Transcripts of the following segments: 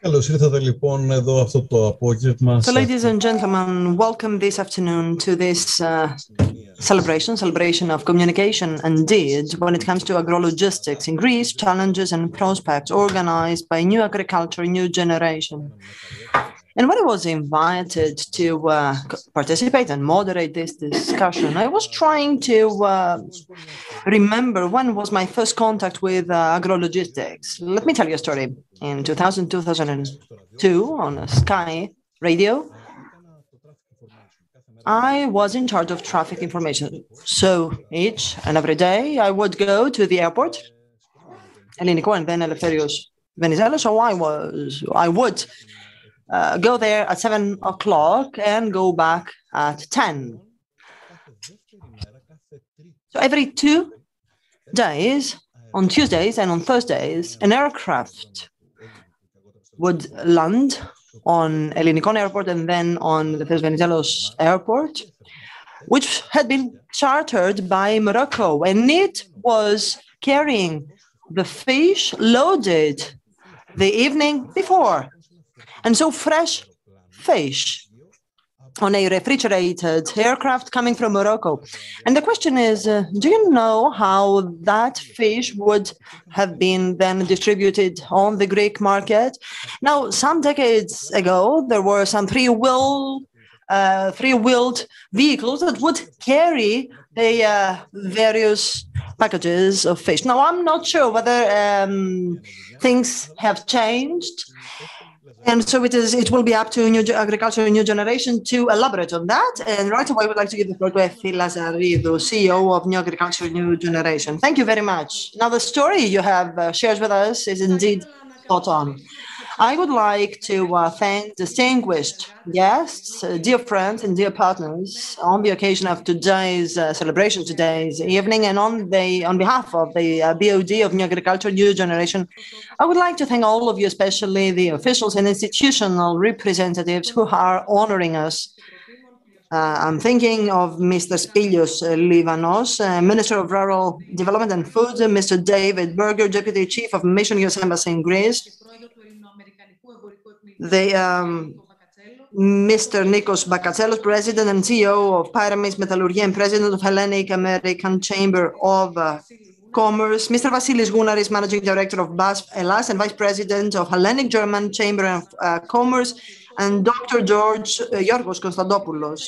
Καλώς ήρθατε λοιπόν εδώ αυτό το απόγευμα. So, ladies and gentlemen, welcome this afternoon to this celebration of communication and deed when it comes to agrologistics in Greece, challenges and prospects organized by New Agriculture, New Generation. And when I was invited to participate and moderate this discussion, I was trying to remember when was my first contact with agrologistics. Let me tell you a story. In 2002, on Sky Radio, I was in charge of traffic information. So each and every day, I would go to the airport, Nicos and then Macazelos. So I would go there at 7 o'clock and go back at 10. So every 2 days, on Tuesdays and on Thursdays, an aircraft would land on Nicos airport and then on the Macazelos airport, which had been chartered by Morocco, and it was carrying the fish loaded the evening before. And so fresh fish on a refrigerated aircraft coming from Morocco. And the question is, do you know how that fish would have been then distributed on the Greek market? Now, some decades ago, there were some three-wheeled vehicles that would carry the various packages of fish. Now, I'm not sure whether things have changed. And so it will be up to New Agriculture, New Generation to elaborate on that. And right away, I would like to give the floor to Efi Lazaridou, CEO of New Agriculture, New Generation. Thank you very much. Now, the story you have shared with us is indeed spot on. I would like to thank distinguished guests, dear friends and dear partners on the occasion of today's celebration, today's evening, and on behalf of the BOD of New Agriculture, New Generation, I would like to thank all of you, especially the officials and institutional representatives who are honoring us. I'm thinking of Mr. Spilios Livanos, Minister of Rural Development and Food, Mr. David Berger, Deputy Chief of Mission US Embassy in Greece, Mr. Nicos, President and CEO of Pyramis Metallurgia and President of Hellenic American Chamber of Commerce, Mr. Vasilis Gounaris, Managing Director of BASF Elas and Vice President of Hellenic German Chamber of Commerce, and Dr. Giorgos Konstantopoulos,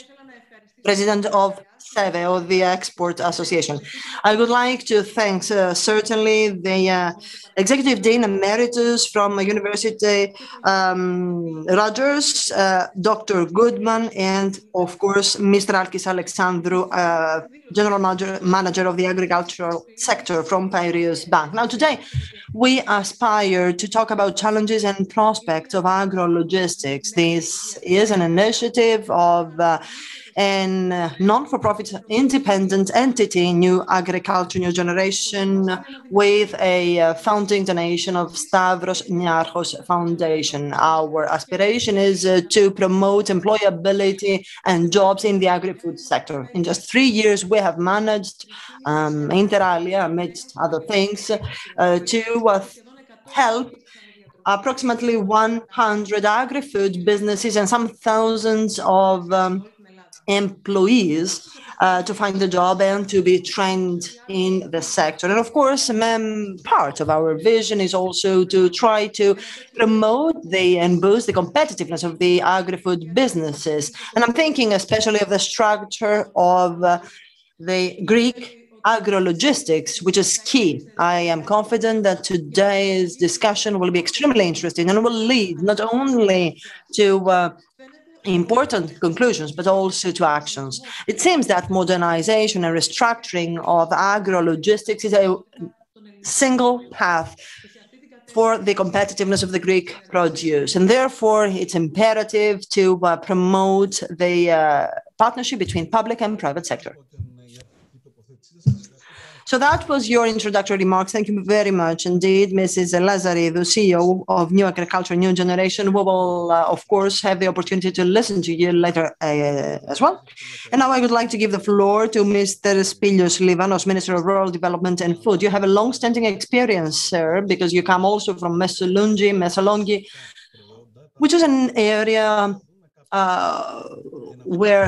President of SEVE, or the Export Association. I would like to thank certainly the Executive Dean Emeritus from University Rogers, Dr. Goodman, and of course, Mr. Alkis Alexandrou, General Manager of the Agricultural Sector from Piraeus Bank. Now, today, we aspire to talk about challenges and prospects of agrologistics. This is an initiative of a non-for-profit independent entity, New Agriculture, New Generation, with a founding donation of Stavros Niarchos Foundation. Our aspiration is to promote employability and jobs in the agri-food sector. In just 3 years, we have managed, inter alia, amidst other things, to help approximately 100 agri-food businesses and some thousands of employees to find a job and to be trained in the sector. And of course, part of our vision is also to try to promote and boost the competitiveness of the agri-food businesses. And I'm thinking especially of the structure of the Greek agrologistics, which is key. I am confident that today's discussion will be extremely interesting and will lead not only to important conclusions, but also to actions. It seems that modernization and restructuring of agrologistics is a single path for the competitiveness of the Greek produce. And therefore, it's imperative to promote the partnership between public and private sector. So that was your introductory remarks. Thank you very much indeed, Mrs. Lazaridou, CEO of New Agriculture, New Generation. We will, of course, have the opportunity to listen to you later as well. And now I would like to give the floor to Mr. Spilios Livanos, Minister of Rural Development and Food. You have a long-standing experience, sir, because you come also from Messalongi, which is an area where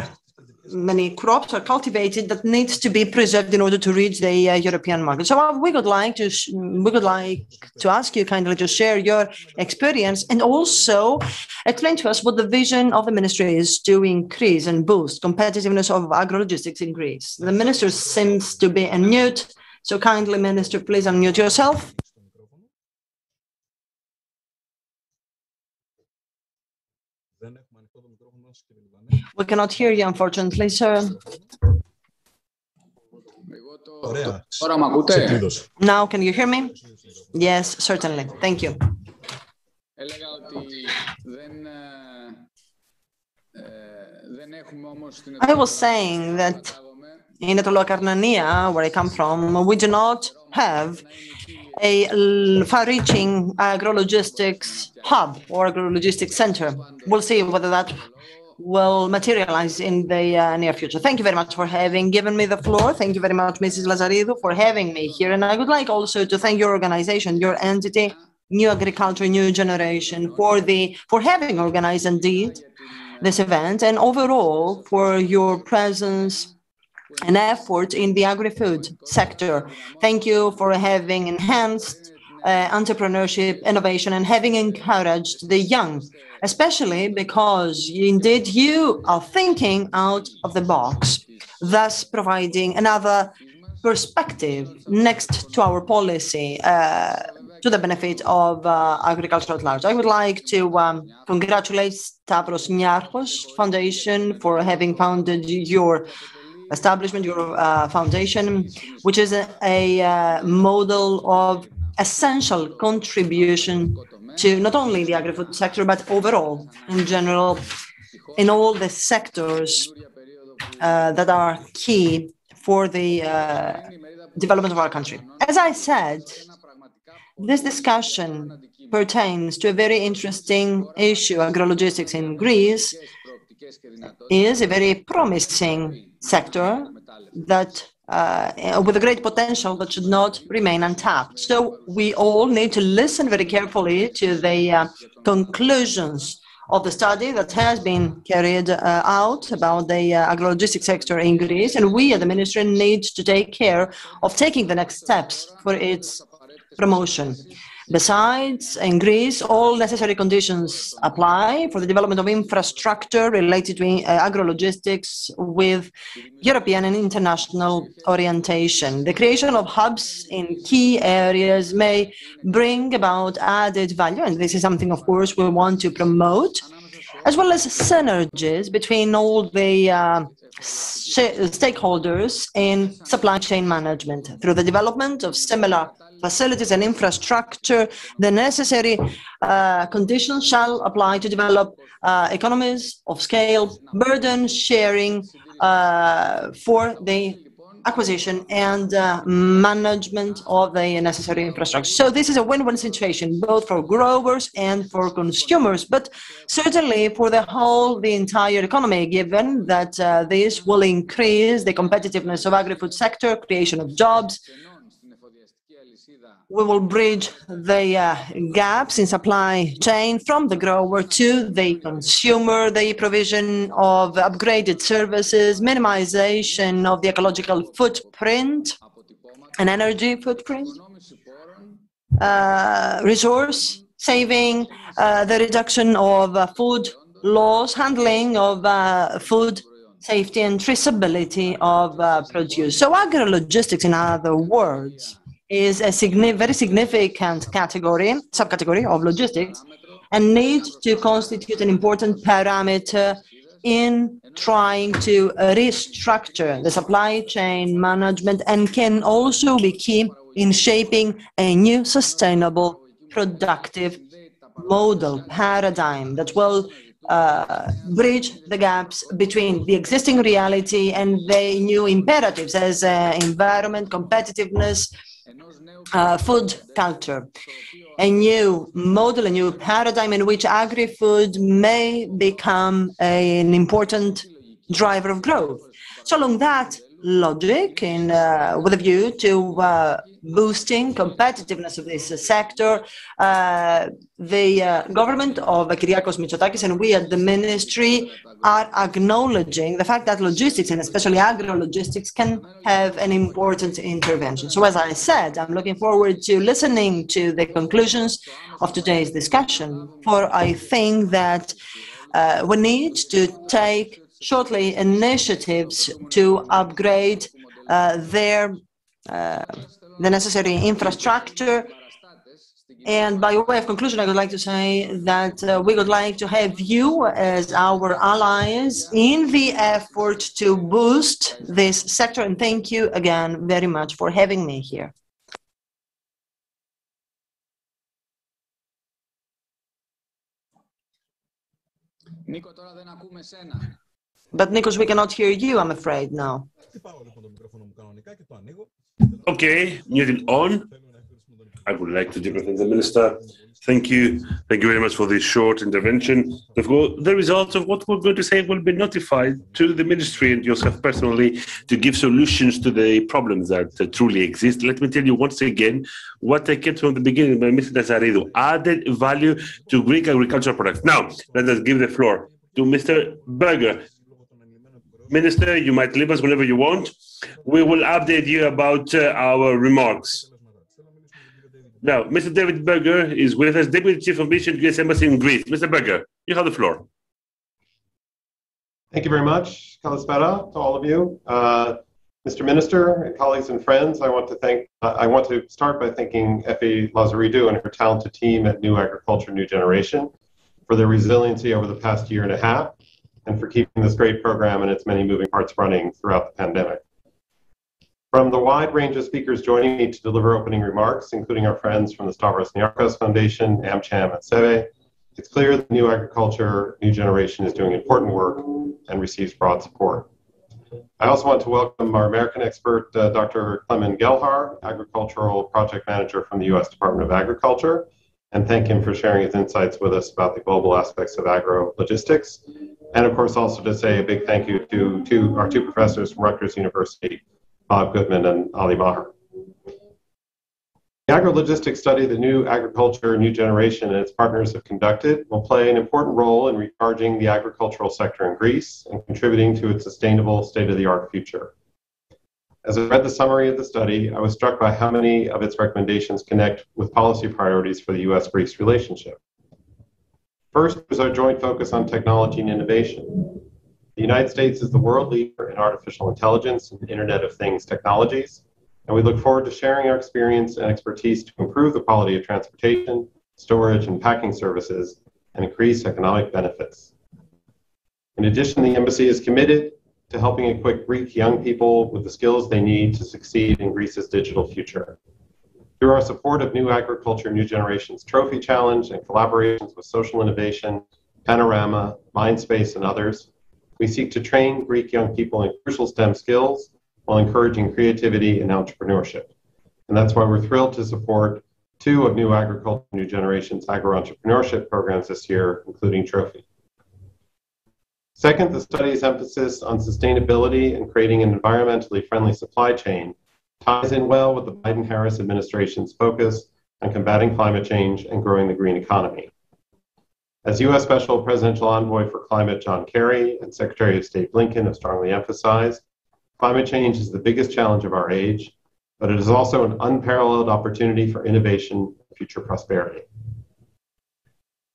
many crops are cultivated that needs to be preserved in order to reach the European market. So we would like to ask you kindly to share your experience and also explain to us what the vision of the ministry is to increase and boost competitiveness of agrologistics in Greece. The minister seems to be on mute, so kindly, Minister, please unmute yourself. We cannot hear you, unfortunately, sir. Now, can you hear me? Yes, certainly. Thank you. I was saying that in Etolo-Karnania, where I come from, we do not have a far-reaching agrologistics hub or agrologistics center. We'll see whether that will materialize in the near future. Thank you very much for having given me the floor. Thank you very much, Mrs. Lazaridou, for having me here. And I would like also to thank your organization, your entity, New Agriculture, New Generation, for having organized indeed this event, and overall for your presence and effort in the agri-food sector. Thank you for having enhanced entrepreneurship, innovation, and having encouraged the young, especially because indeed you are thinking out of the box, thus providing another perspective next to our policy to the benefit of agriculture at large. I would like to congratulate Stavros Niarchos Foundation for having founded your establishment, your foundation, which is a model of essential contribution to not only the agri-food sector, but overall, in general, in all the sectors that are key for the development of our country. As I said, this discussion pertains to a very interesting issue. Agrologistics in Greece is a very promising sector that with a great potential that should not remain untapped. So we all need to listen very carefully to the conclusions of the study that has been carried out about the agrologistics sector in Greece, and we at the ministry need to take care of taking the next steps for its promotion. Besides, in Greece, all necessary conditions apply for the development of infrastructure related to agrologistics with European and international orientation. The creation of hubs in key areas may bring about added value, and this is something, of course, we want to promote, as well as synergies between all the stakeholders in supply chain management. Through the development of similar facilities and infrastructure, the necessary conditions shall apply to develop economies of scale, burden sharing for the acquisition and management of the necessary infrastructure. So this is a win-win situation, both for growers and for consumers, but certainly for the entire economy, given that this will increase the competitiveness of agri-food sector, creation of jobs. We will bridge the gaps in supply chain from the grower to the consumer, the provision of upgraded services, minimization of the ecological footprint and energy footprint, resource saving, the reduction of food loss, handling of food safety and traceability of produce. So agrologistics, in other words, is a very significant subcategory of logistics, and needs to constitute an important parameter in trying to restructure the supply chain management, and can also be key in shaping a new sustainable productive model paradigm that will bridge the gaps between the existing reality and the new imperatives as environment, competitiveness, food culture, a new model, a new paradigm in which agri-food may become an important driver of growth. So along that logic with a view to boosting competitiveness of this sector. The government of Kyriakos Mitsotakis and we at the ministry are acknowledging the fact that logistics, and especially agro-logistics, can have an important intervention. So as I said, I'm looking forward to listening to the conclusions of today's discussion, for I think that we need to take shortly initiatives to upgrade the necessary infrastructure. And by way of conclusion, I would like to say that we would like to have you as our allies in the effort to boost this sector. And thank you again very much for having me here. But Nicos, we cannot hear you, I'm afraid, now. Okay, muted on. I would like to thank the Minister. Thank you. Thank you very much for this short intervention. The results of what we're going to say will be notified to the Ministry and yourself personally to give solutions to the problems that truly exist. Let me tell you once again what I kept from the beginning by Mr. Nazaridou, added value to Greek agricultural products. Now, let us give the floor to Mr. Berger. Minister, you might leave us whenever you want. We will update you about our remarks. Now, Mr. David Berger is with us, Deputy Chief of Mission to the US Embassy in Greece. Mr. Berger, you have the floor. Thank you very much. Kalispera to all of you. Mr. Minister, colleagues and friends, I want to start by thanking Effie Lazaridou and her talented team at New Agriculture, New Generation for their resiliency over the past year and a half and for keeping this great program and its many moving parts running throughout the pandemic. From the wide range of speakers joining me to deliver opening remarks, including our friends from the Stavros Niarchos Foundation, AmCham, and SEVE, it's clear that New Agriculture, New Generation is doing important work and receives broad support. I also want to welcome our American expert, Dr. Clement Gelhar, Agricultural Project Manager from the U.S. Department of Agriculture, and thank him for sharing his insights with us about the global aspects of agro-logistics. And of course, also to say a big thank you to our two professors from Rutgers University, Bob Goodman and Ali Maher. The agro-logistics study the New Agriculture, New Generation and its partners have conducted will play an important role in recharging the agricultural sector in Greece and contributing to its sustainable, state-of-the-art future. As I read the summary of the study, I was struck by how many of its recommendations connect with policy priorities for the U.S.-Greece relationship. First is our joint focus on technology and innovation. The United States is the world leader in artificial intelligence and Internet of Things technologies, and we look forward to sharing our experience and expertise to improve the quality of transportation, storage, and packing services and increase economic benefits. In addition, the Embassy is committed to helping equip Greek young people with the skills they need to succeed in Greece's digital future. Through our support of New Agriculture, New Generation's Trophy Challenge and collaborations with Social Innovation, Panorama, Mindspace, and others, we seek to train Greek young people in crucial STEM skills while encouraging creativity and entrepreneurship. And that's why we're thrilled to support two of New Agriculture, New Generation's agro-entrepreneurship programs this year, including Trophy. Second, the study's emphasis on sustainability and creating an environmentally friendly supply chain ties in well with the Biden-Harris administration's focus on combating climate change and growing the green economy. As U.S. Special Presidential Envoy for Climate John Kerry and Secretary of State Blinken have strongly emphasized, climate change is the biggest challenge of our age, but it is also an unparalleled opportunity for innovation and future prosperity.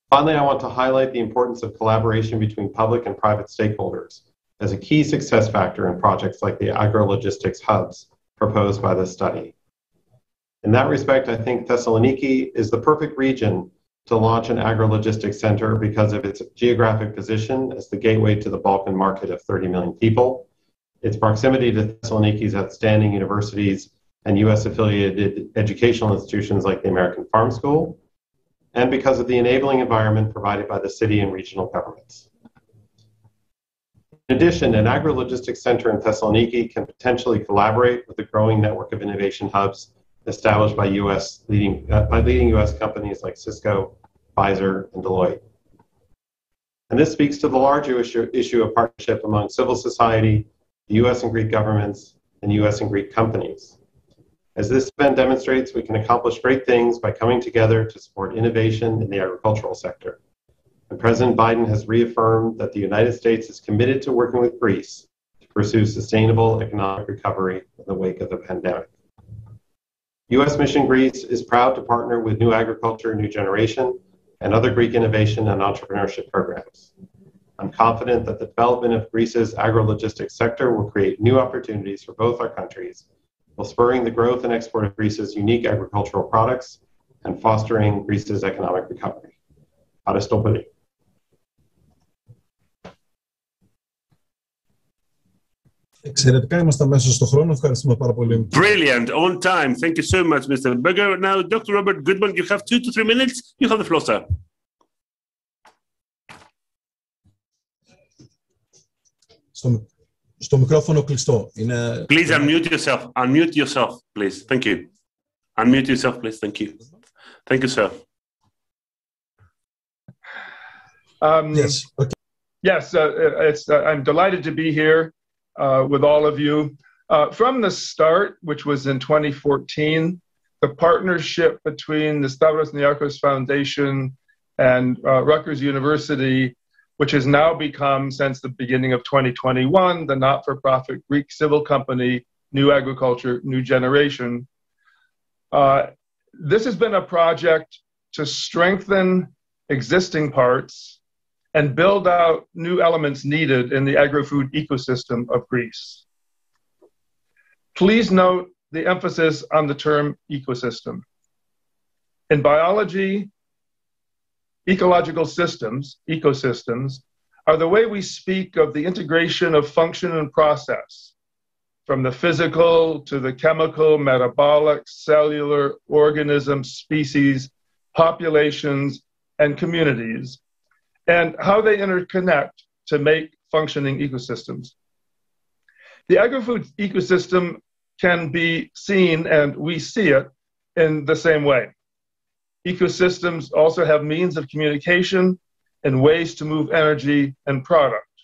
Finally, I want to highlight the importance of collaboration between public and private stakeholders as a key success factor in projects like the agro-logistics hubs proposed by this study. In that respect, I think Thessaloniki is the perfect region to launch an agro-logistics center because of its geographic position as the gateway to the Balkan market of 30 million people, its proximity to Thessaloniki's outstanding universities and U.S.-affiliated educational institutions like the American Farm School, and because of the enabling environment provided by the city and regional governments. In addition, an agro-logistics center in Thessaloniki can potentially collaborate with the growing network of innovation hubs established by leading U.S. companies like Cisco, Pfizer, and Deloitte. And this speaks to the larger issue of partnership among civil society, the U.S. and Greek governments, and US and Greek companies. As this event demonstrates, we can accomplish great things by coming together to support innovation in the agricultural sector. And President Biden has reaffirmed that the United States is committed to working with Greece to pursue sustainable economic recovery in the wake of the pandemic. U.S. Mission Greece is proud to partner with New Agriculture, New Generation, and other Greek innovation and entrepreneurship programs. I'm confident that the development of Greece's agrologistics sector will create new opportunities for both our countries, while spurring the growth and export of Greece's unique agricultural products and fostering Greece's economic recovery. Aristopoli. Εξαιρετικά, είμαστε αμέσως στο χρόνο. Ευχαριστούμε πάρα πολύ. Brilliant, on time. Thank you so much, Mr. Berger. Now, Dr. Robert Goodman, you have 2 to 3 minutes. You have the floor, sir. Στο μικρόφωνο κλειστό. Είναι... Please unmute yourself. Unmute yourself, please. Thank you. Unmute yourself, please. Thank you. Thank you, sir. Yes. Okay. Yes, I'm delighted to be here with all of you. From the start, which was in 2014, the partnership between the Stavros Niarchos Foundation and Rutgers University, which has now become, since the beginning of 2021, the not-for-profit Greek civil company, New Agriculture, New Generation. This has been a project to strengthen existing parts and build out new elements needed in the agri-food ecosystem of Greece. Please note the emphasis on the term ecosystem. In biology, ecological systems, ecosystems, are the way we speak of the integration of function and process, from the physical to the chemical, metabolic, cellular, organism, species, populations, and communities, and how they interconnect to make functioning ecosystems. The agri-food ecosystem can be seen, and we see it, in the same way. Ecosystems also have means of communication and ways to move energy and product.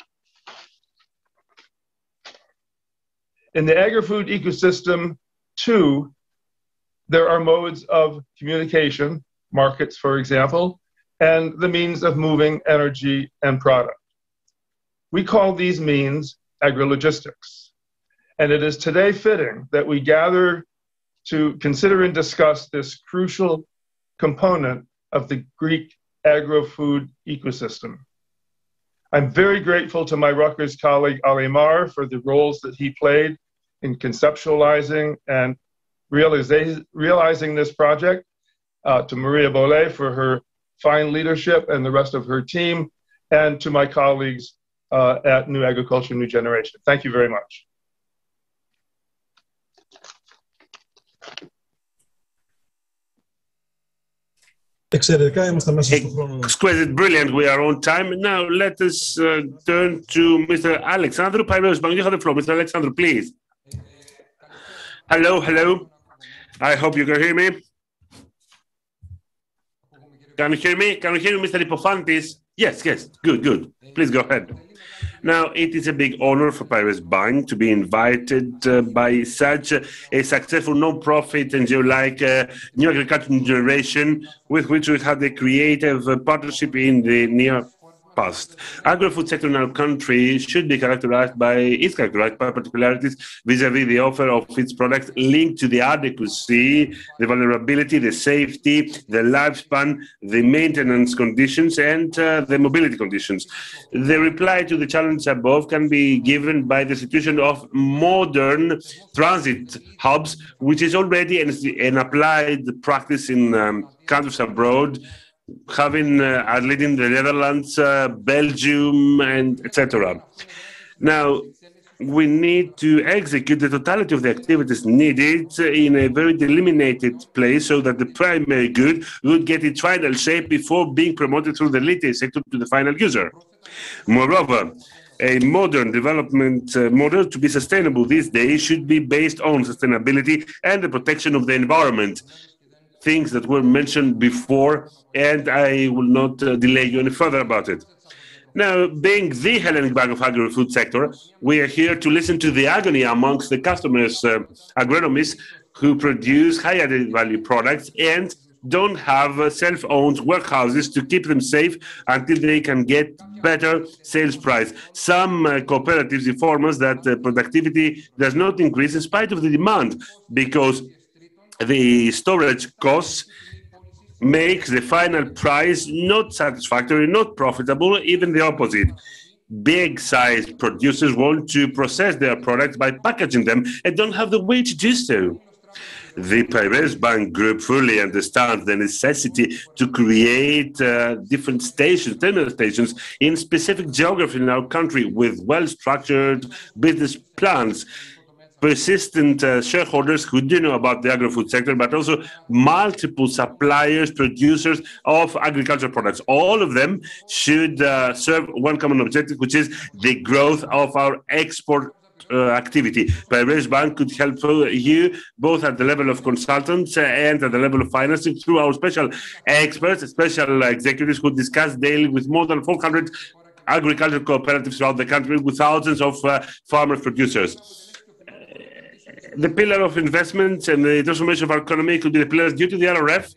In the agri-food ecosystem, too, there are modes of communication, markets, for example, and the means of moving energy and product. We call these means agrologistics. And it is today fitting that we gather to consider and discuss this crucial component of the Greek agro-food ecosystem. I'm very grateful to my Rutgers colleague Alimar for the roles that he played in conceptualizing and realizing this project, to Maria Bolle for her fine leadership and the rest of her team, and to my colleagues at New Agriculture, New Generation. Thank you very much. Exquisite, brilliant. We are on time. Now let us turn to Mr. Alexandru Pairos. You have the floor. Mr. Alexandru, please. Hello, hello. I hope you can hear me. Can you hear me? Can you hear me, Mr. Ipophantis? Yes, yes. Good, good. Please go ahead. Now, it is a big honor for Pirates Bank to be invited by such a successful non-profit NGO like New Agricultural Generation, with which we had a creative partnership in the near past. Agri-food sector in our country should be characterized by particularities vis-a-vis the offer of its products linked to the adequacy, the vulnerability, the safety, the lifespan, the maintenance conditions, and the mobility conditions. The reply to the challenge above can be given by the institution of modern transit hubs, which is already an applied practice in countries abroad, having leading the Netherlands, Belgium, and etc. Now, we need to execute the totality of the activities needed in a very delimited place so that the primary good would get its final shape before being promoted through the retail sector to the final user. Moreover, a modern development model to be sustainable these days should be based on sustainability and the protection of the environment, things that were mentioned before, and I will not delay you any further about it. Now, being the Hellenic Bank of Agri-Food sector, we are here to listen to the agony amongst the customers, agronomists who produce high added value products and don't have self-owned warehouses to keep them safe until they can get better sales price. Some cooperatives inform us that productivity does not increase in spite of the demand because the storage costs makes the final price not satisfactory, not profitable, even the opposite. Big-sized producers want to process their products by packaging them and don't have the way to do so. The Piraeus Bank Group fully understands the necessity to create different stations, terminal stations, in specific geography in our country with well-structured business plans. Persistent shareholders who do know about the agri-food sector, but also multiple suppliers, producers of agricultural products. All of them should serve one common objective, which is the growth of our export activity. Piraeus Bank could help you both at the level of consultants and at the level of financing through our special experts, special executives who discuss daily with more than 400 agricultural cooperatives throughout the country with thousands of farmers, producers. The pillar of investments and the transformation of our economy could be the pillars due to the RRF,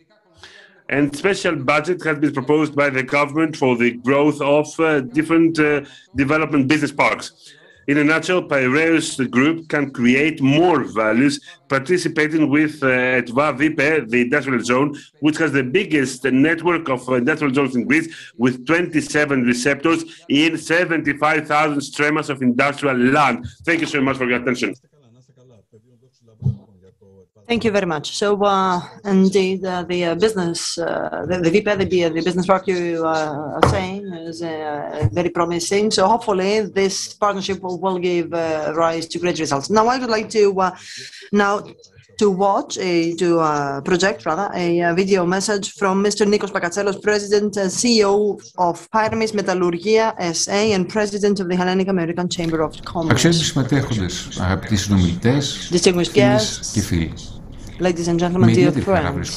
and special budget has been proposed by the government for the growth of different development business parks. In a nutshell, Piraeus Group can create more values participating with VIPE, the industrial zone, which has the biggest network of industrial zones in Greece, with 27 receptors in 75,000 stremas of industrial land. Thank you so much for your attention. Thank you very much. So, indeed, the business, the VIPE, the business park you are saying is very promising. So, hopefully, this partnership will give rise to great results. Now, I would like to project a video message from Mr. Nicos Macazelos, President and CEO of Pyramis Metallurgia SA and President of the Hellenic American Chamber of Commerce. Αξιότιμοι συμμετέχοντες, αγαπητοί συνομιλητές, φίλες και φίλοι. Ladies and gentlemen, dear friends,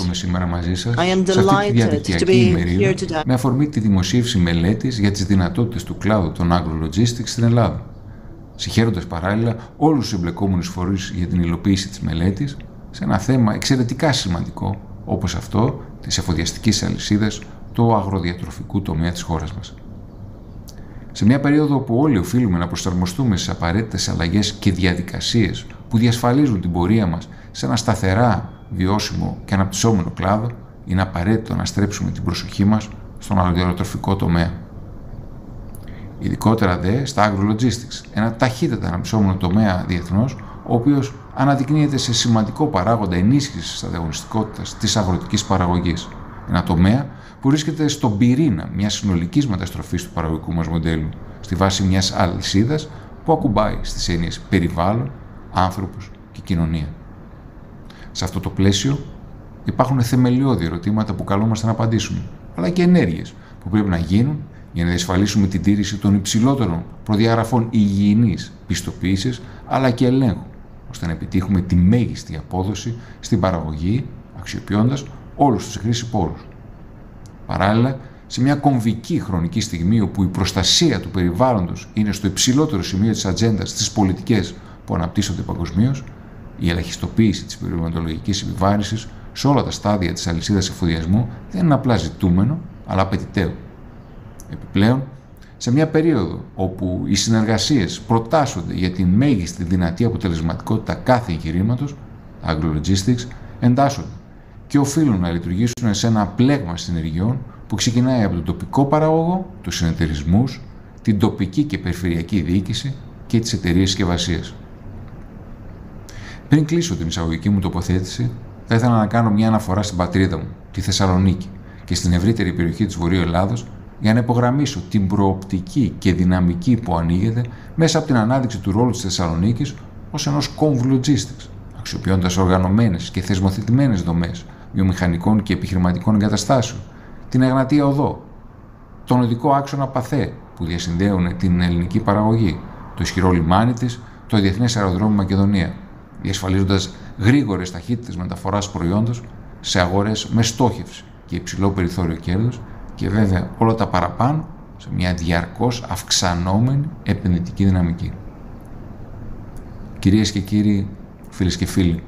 I am delighted to be here today. Με αφορμή τη δημοσίευση μελέτης για τις δυνατότητες του κλάδου των Agrologistics στην Ελλάδα. Συγχαίροντας παράλληλα όλους τους εμπλεκόμενους φορείς για την υλοποίηση της μελέτης σε ένα θέμα εξαιρετικά σημαντικό, όπως αυτό της εφοδιαστικής αλυσίδας του αγροδιατροφικού τομέα της χώρας μας. Σε μια περίοδο όπου όλοι οφείλουμε να προσαρμοστούμε στις απαραίτητες αλλαγές και διαδικασίες που διασφαλίζουν την πορεία μας σε ένα σταθερά, βιώσιμο και αναπτυσσόμενο κλάδο, είναι απαραίτητο να στρέψουμε την προσοχή μας στον αγροδιατροφικό τομέα. Ειδικότερα δε στα Agrologistics, ένα ταχύτατα αναπτυσσόμενο τομέα διεθνώς, ο οποίος αναδεικνύεται σε σημαντικό παράγοντα ενίσχυσης της ανταγωνιστικότητας της αγροτικής παραγωγής. Ένα τομέα που βρίσκεται στον πυρήνα μιας συνολικής μεταστροφής του παραγωγικού μας μοντέλου, στη βάση μιας αλυσίδας που ακουμπάει στις έννοιες περιβάλλον, άνθρωπος και κοινωνία. Σε αυτό το πλαίσιο υπάρχουν θεμελιώδη ερωτήματα που καλούμαστε να απαντήσουμε, αλλά και ενέργειες που πρέπει να γίνουν για να διασφαλίσουμε την τήρηση των υψηλότερων προδιαγραφών υγιεινής πιστοποίησης, αλλά και ελέγχου, ώστε να επιτύχουμε τη μέγιστη απόδοση στην παραγωγή, αξιοποιώντας όλους τους χρήσιμους πόρους. Παράλληλα, σε μια κομβική χρονική στιγμή όπου η προστασία του περιβάλλοντος είναι στο υψηλότερο σημείο της ατζέντας στις πολιτικές που αναπτύσσονται παγκοσμίως, η ελαχιστοποίηση της περιβαλλοντολογικής επιβάρυνσης σε όλα τα στάδια της αλυσίδας εφοδιασμού δεν είναι απλά ζητούμενο, αλλά απαιτητέο. Επιπλέον, σε μια περίοδο όπου οι συνεργασίες προτάσσονται για την μέγιστη δυνατή αποτελεσματικότητα κάθε εγχειρήματος, τα Agrologistics εντάσσονται και οφείλουν να λειτουργήσουν σε ένα πλέγμα συνεργειών που ξεκινάει από τον τοπικό παραγωγό, τους συνεταιρισμούς, την τοπική και περιφερειακή διοίκηση και τις εταιρείες συσκευασίας. Πριν κλείσω την εισαγωγική μου τοποθέτηση, θα ήθελα να κάνω μια αναφορά στην πατρίδα μου, τη Θεσσαλονίκη, και στην ευρύτερη περιοχή της Βορείου Ελλάδος, για να υπογραμμίσω την προοπτική και δυναμική που ανοίγεται μέσα από την ανάδειξη του ρόλου της Θεσσαλονίκης ως ενός κόμβου logistics, αξιοποιώντας οργανωμένες και θεσμοθετημένες δομές βιομηχανικών και επιχειρηματικών εγκαταστάσεων, την Εγνατία Οδό, τον οδικό άξονα Παθέ που διασυνδέουν την ελληνική παραγωγή, το ισχυρό λιμάνι της, το Διεθνές Αεροδρόμιο Μακεδονία, διασφαλίζοντας γρήγορες ταχύτητες μεταφοράς προϊόντος σε αγορές με στόχευση και υψηλό περιθώριο κέρδους, και βέβαια όλα τα παραπάνω σε μια διαρκώς αυξανόμενη επενδυτική δυναμική. Κυρίες και κύριοι, φίλες και φίλοι,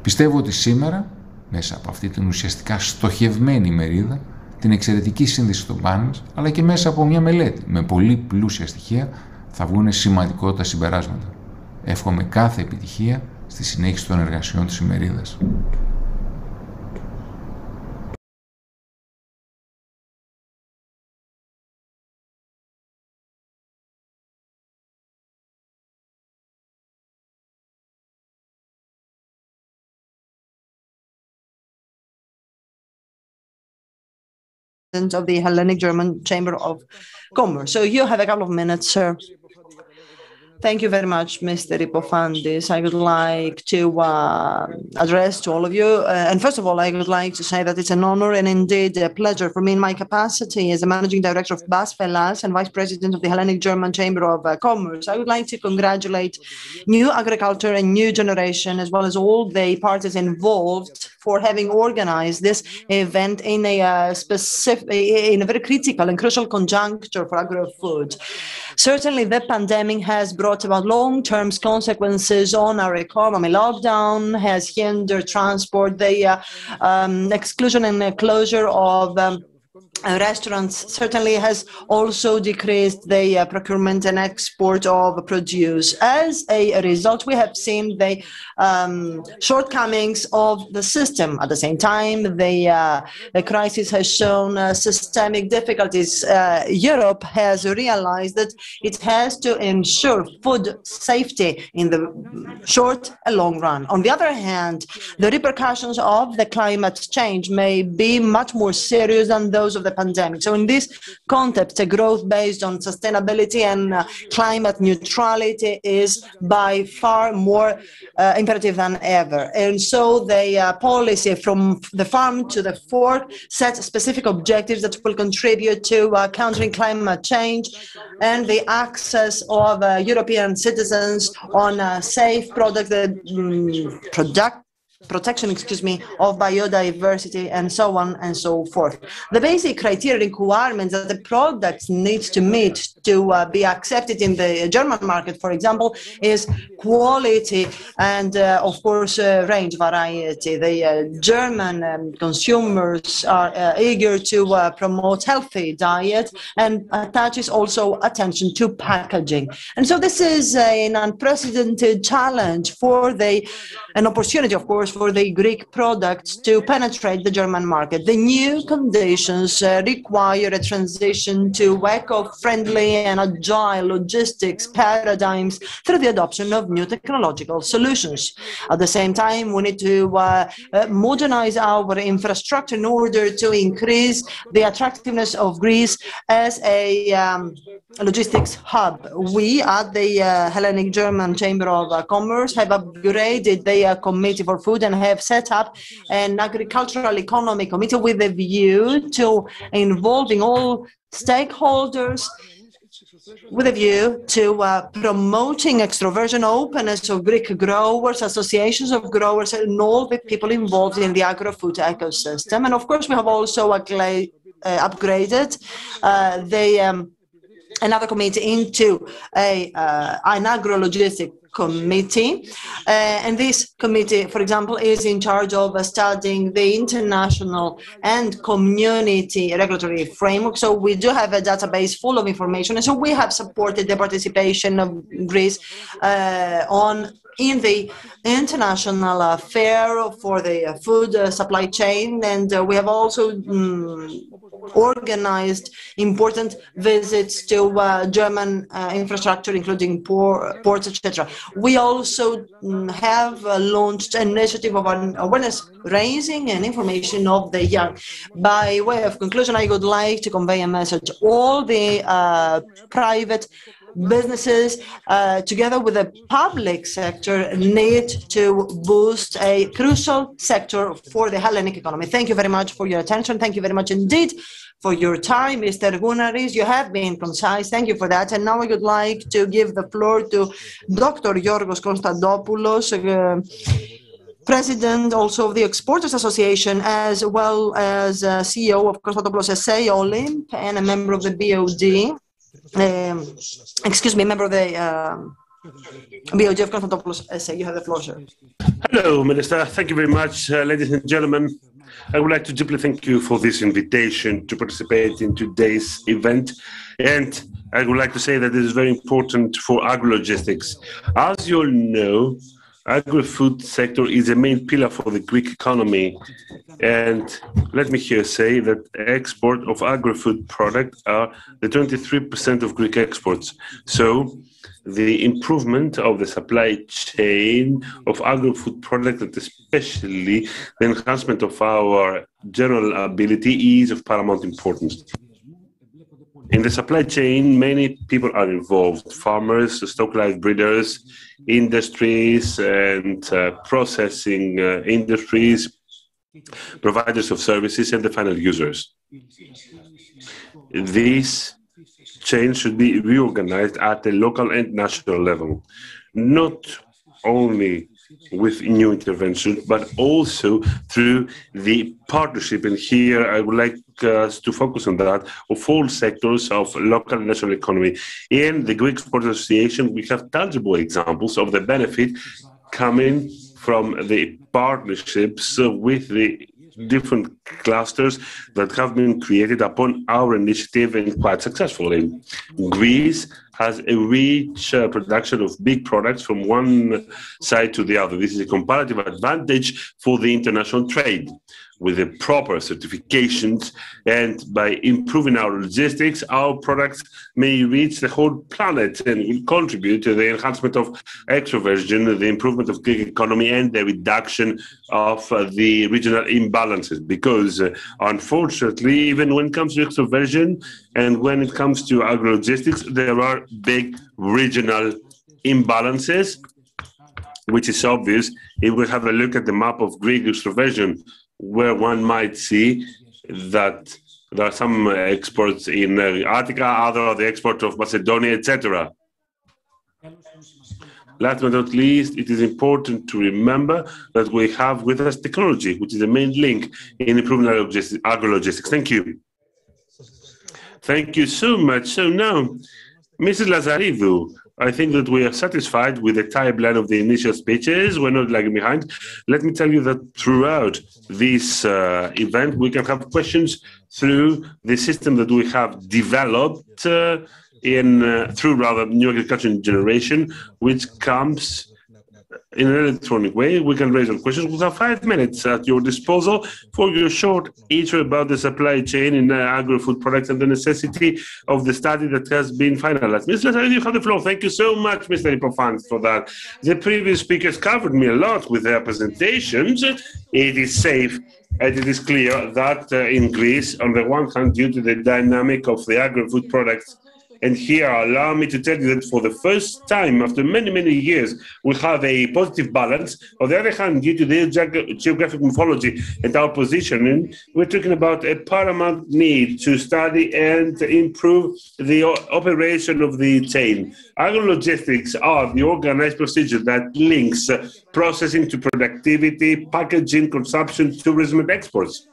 πιστεύω ότι σήμερα, μέσα από αυτή την ουσιαστικά στοχευμένη μερίδα, την εξαιρετική σύνδεση των πάνελς, αλλά και μέσα από μια μελέτη με πολύ πλούσια στοιχεία, θα βγουν σημαντικότατα συμπεράσματα. Εύχομαι κάθε επιτυχία στη συνέχιση των εργασιών της ημερίδας. Of the Hellenic German Chamber of Commerce. So you have a couple of minutes, sir. Thank you very much, Mr. Ipofandis. I would like to address to all of you. And first of all, I would like to say that it's an honor and indeed a pleasure for me in my capacity as the Managing Director of BASFELAS and Vice President of the Hellenic German Chamber of Commerce. I would like to congratulate new agriculture and new generation, as well as all the parties involved, for having organized this event in a very critical and crucial conjuncture for Agrofood. Certainly, the pandemic has brought about long-term consequences on our economy. Lockdown has hindered transport, the exclusion and closure of restaurants certainly has also decreased the procurement and export of produce. As a result, we have seen the shortcomings of the system. At the same time, the crisis has shown systemic difficulties. Europe has realized that it has to ensure food safety in the short and long run. On the other hand, the repercussions of the climate change may be much more serious than those of the pandemic. So in this context, a growth based on sustainability and climate neutrality is by far more imperative than ever. And so the policy from the farm to the fork sets specific objectives that will contribute to countering climate change and the access of European citizens on safe protection of biodiversity and so on and so forth. The basic criteria requirements that the products need to meet to be accepted in the German market, for example, is quality and, of course, range variety. The German consumers are eager to promote healthy diet and attaches also attention to packaging. And so this is an unprecedented challenge for an opportunity, of course, for the Greek products to penetrate the German market. The new conditions require a transition to eco-friendly and agile logistics paradigms through the adoption of new technological solutions. At the same time, we need to modernize our infrastructure in order to increase the attractiveness of Greece as a logistics hub. We at the Hellenic German Chamber of Commerce have upgraded the Committee for Food and have set up an agricultural economy committee with a view to involving all stakeholders with a view to promoting extroversion, openness of Greek growers, associations of growers, and all the people involved in the agro-food ecosystem. And of course, we have also upgraded another committee into an Agrologistic Committee. And this committee, for example, is in charge of studying the international and community regulatory framework. So we do have a database full of information. And so we have supported the participation of Greece in the international fair for the food supply chain. And we have also organized important visits to German infrastructure, including ports, etc. We also have launched an initiative of awareness raising and information of the young. By way of conclusion, I would like to convey a message. All the private businesses, together with the public sector, need to boost a crucial sector for the Hellenic economy. Thank you very much for your attention. Thank you very much indeed for your time, Mr. Gounaris. You have been concise. Thank you for that. And now I would like to give the floor to Dr. Giorgos Konstantopoulos, president also of the Exporters Association, as well as CEO of Konstantopoulos SA, Olymp, and a member of the BOD. Member of the BOD of Konstantopoulos SA. You have the floor, sir. Hello, Minister. Thank you very much, ladies and gentlemen. I would like to deeply thank you for this invitation to participate in today's event. And I would like to say that this is very important for agrologistics. As you all know, Agrofood sector is a main pillar for the Greek economy. And let me here say that export of agrofood products are the 23% of Greek exports. So the improvement of the supply chain of agrofood products, and especially the enhancement of our general ability, is of paramount importance. In the supply chain, many people are involved: farmers, stock live breeders, industries and processing industries, providers of services, and the final users. This chain should be reorganized at the local and national level, not only with new interventions, but also through the partnership. And here I would like us to focus on that, of all sectors of local and national economy. In the Greek Exporters Association, we have tangible examples of the benefit coming from the partnerships with the different clusters that have been created upon our initiative, and quite successfully. Greece has a rich production of big products from one side to the other. This is a comparative advantage for the international trade. With the proper certifications and by improving our logistics, our products may reach the whole planet and will contribute to the enhancement of extroversion, the improvement of Greek economy, and the reduction of the regional imbalances. Because unfortunately, even when it comes to extroversion and when it comes to agrologistics, there are big regional imbalances, which is obvious if we have a look at the map of Greek extroversion, where one might see that there are some exports in Attica, other are the export of Macedonia, etc. Last but not least, it is important to remember that we have with us technology, which is the main link in improving agrologistics. Thank you. Thank you so much. So now, Mrs. Lazaridou, I think that we are satisfied with the timeline of the initial speeches. We're not lagging behind. Let me tell you that throughout this event, we can have questions through the system that we have developed through new agriculture generation, which comes in an electronic way. We can raise your questions. We have 5 minutes at your disposal for your short intro about the supply chain in agri-food products and the necessity of the study that has been finalized. Mr. Lazaridou, you have the floor. Thank you so much, Mr. Epophanes, for that. The previous speakers covered me a lot with their presentations. It is safe and it is clear that in Greece, on the one hand, due to the dynamic of the agri-food products, and here, allow me to tell you that for the first time, after many, many years, we have a positive balance. On the other hand, due to the geographic morphology and our positioning, we're talking about a paramount need to study and improve the operation of the chain. Agrologistics are the organized procedure that links processing to productivity, packaging, consumption, tourism, and exports.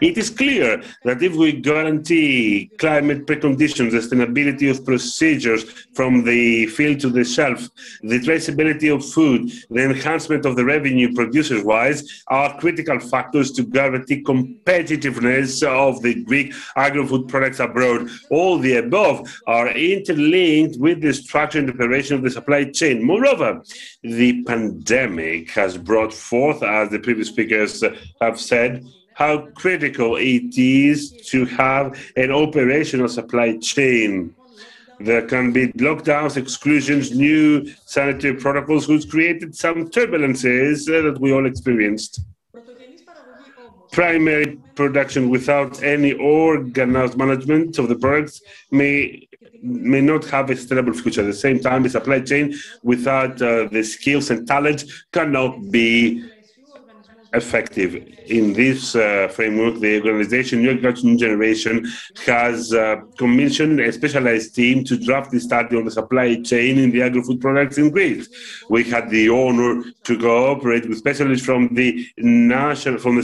It is clear that if we guarantee climate preconditions, the sustainability of procedures from the field to the shelf, the traceability of food, the enhancement of the revenue producers-wise, are critical factors to guarantee competitiveness of the Greek agri-food products abroad. All the above are interlinked with the structure and operation of the supply chain. Moreover, the pandemic has brought forth, as the previous speakers have said, how critical it is to have an operational supply chain. There can be lockdowns, exclusions, new sanitary protocols, which created some turbulences that we all experienced. Primary production without any organized management of the products may not have a sustainable future. At the same time, the supply chain without the skills and talent cannot be effective. In this framework, the organization New Agriculture New Generation has commissioned a specialized team to draft the study on the supply chain in the agri-food products in Greece. We had the honor to cooperate with specialists from the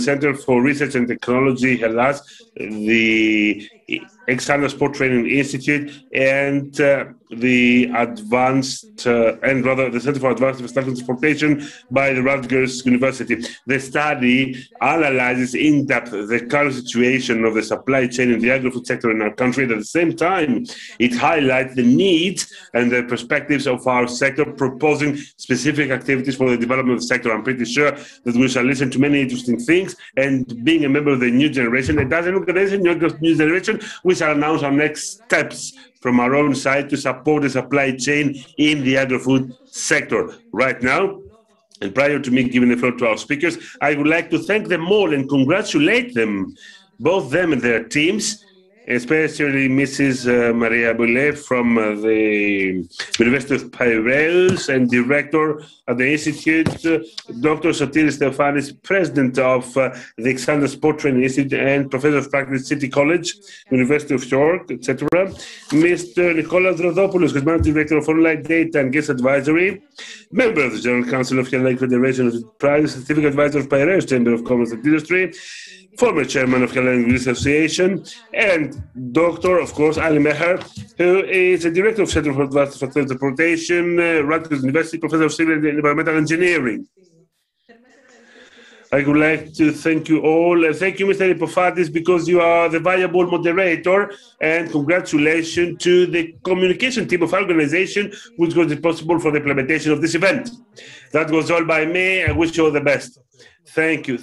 Center for Research and Technology, Hellas, the External Sport Training Institute, and the Center for Advanced International Transportation by the Rutgers University. The study analyzes in depth the current situation of the supply chain in the agri-food sector in our country. And at the same time, it highlights the needs and the perspectives of our sector, proposing specific activities for the development of the sector. I'm pretty sure that we shall listen to many interesting things. And being a member of the new generation, it doesn't organization, new generation, we shall announce our next steps from our own side to support the supply chain in the agri-food sector. Right now, and prior to me giving the floor to our speakers, I would like to thank them all and congratulate them, both them and their teams, especially Mrs. Maria Boulay from the University of Piraeus and director of the Institute, Dr. Sotiris Theophanis, president of the External Sport Training Institute and professor of practice at City College, University of York, etc. Mr. Nicolas Drodopoulos, who's managing director of online data and guest advisory, member of the General Council of Hellenic Federation of Private Scientific Advisor of Piraeus Chamber of Commerce and Industry, former chairman of Hellenic Association, and Dr. of course, Ali Meher, who is the director of Center for Advanced Transportation, Rutgers University, professor of civil and environmental engineering. I would like to thank you all. Thank you, Mr. Epophatis, because you are the valuable moderator, and congratulations to the communication team of our organization, which was responsible for the implementation of this event. That was all by me. I wish you all the best. Thank you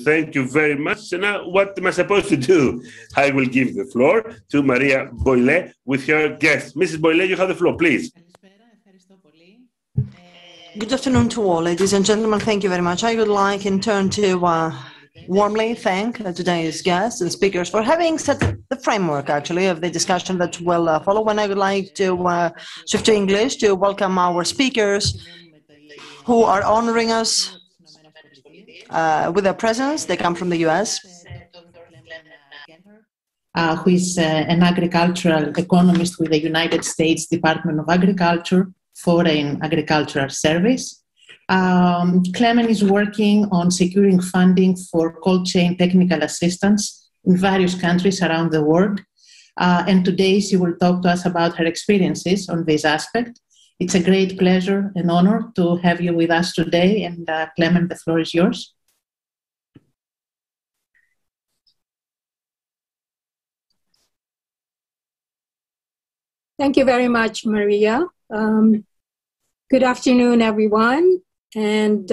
very much. So now, what am I supposed to do? I will give the floor to Maria Boyle with her guest. Mrs. Boyle, you have the floor, please. Good afternoon to all, ladies and gentlemen. Thank you very much. I would like in turn to warmly thank today's guests and speakers for having set the framework, actually, of the discussion that will follow. And I would like to shift to English to welcome our speakers who are honoring us with their presence. They come from the US. Who is an agricultural economist with the United States Department of Agriculture, Foreign Agricultural Service. Clement is working on securing funding for cold chain technical assistance in various countries around the world. And today she will talk to us about her experiences on this aspect. It's a great pleasure and honor to have you with us today. And Clement, the floor is yours. Thank you very much, Maria. Good afternoon, everyone. And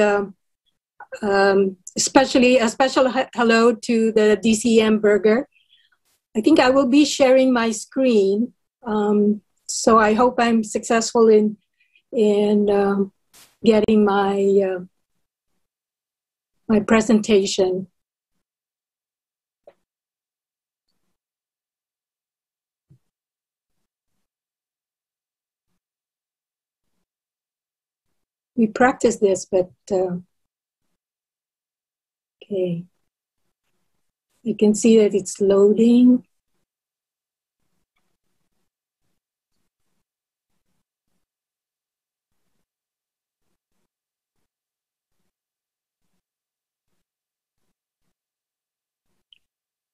especially a special hello to the DCM Burger. I think I will be sharing my screen. So I hope I'm successful in getting my my presentation. We practiced this, but okay. You can see that it's loading.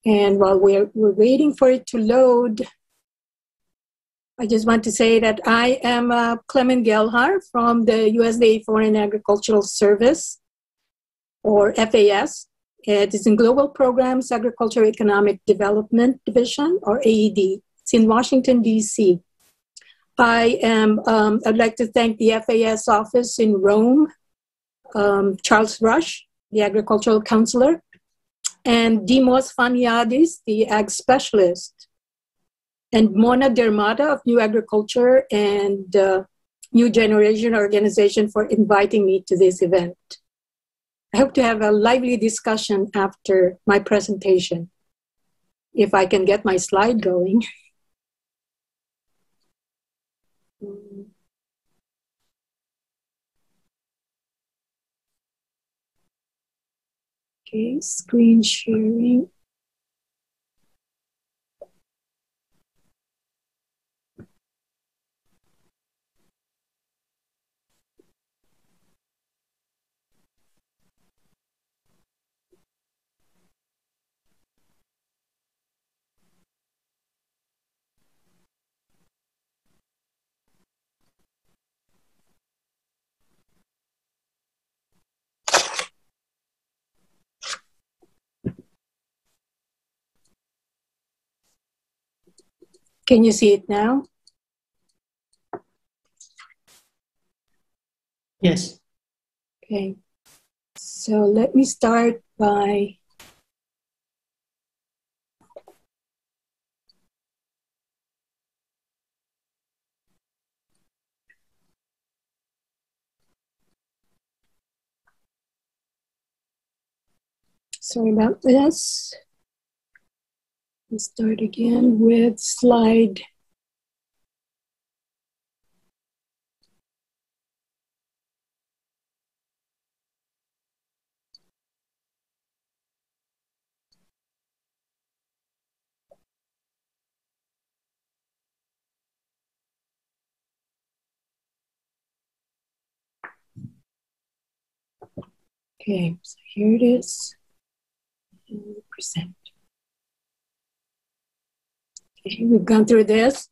And while we're waiting for it to load, I just want to say that I am Clement Gelhar from the USDA Foreign Agricultural Service, or FAS. It is in Global Programs Agriculture Economic Development Division, or AED. It's in Washington, D.C. I'd like to thank the FAS office in Rome, Charles Rush, the agricultural counselor, and Dimos Faniadis, the ag specialist, and Mona Dermata of New Agriculture and New Generation Organization for inviting me to this event. I hope to have a lively discussion after my presentation, if I can get my slide going. Okay, screen sharing. Can you see it now? Yes. Okay. So let me start by sorry about this. Let's start again with slide. Okay, so here it is. Present. Okay, we've gone through this.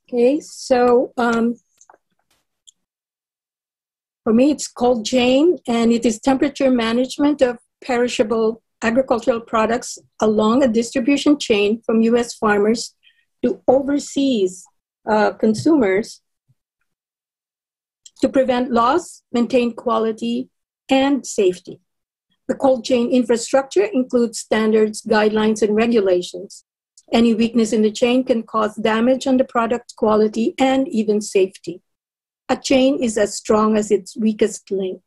Okay, so for me, it's cold chain, and it is temperature management of perishable agricultural products along a distribution chain from U.S. farmers to overseas consumers to prevent loss, maintain quality, and safety. The cold chain infrastructure includes standards, guidelines, and regulations. Any weakness in the chain can cause damage on the product quality and even safety. A chain is as strong as its weakest link.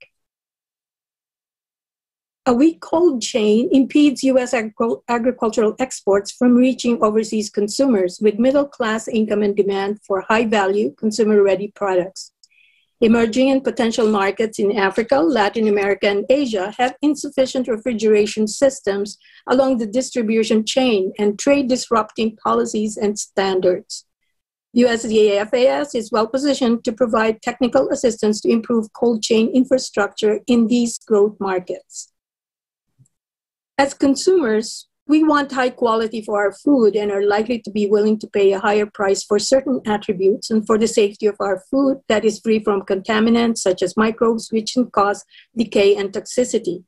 A weak cold chain impedes U.S. agricultural exports from reaching overseas consumers with middle-class income and demand for high-value, consumer-ready products. Emerging and potential markets in Africa, Latin America, and Asia have insufficient refrigeration systems along the distribution chain and trade-disrupting policies and standards. USDA FAS is well positioned to provide technical assistance to improve cold chain infrastructure in these growth markets. As consumers, we want high quality for our food and are likely to be willing to pay a higher price for certain attributes and for the safety of our food that is free from contaminants such as microbes, which can cause decay and toxicity.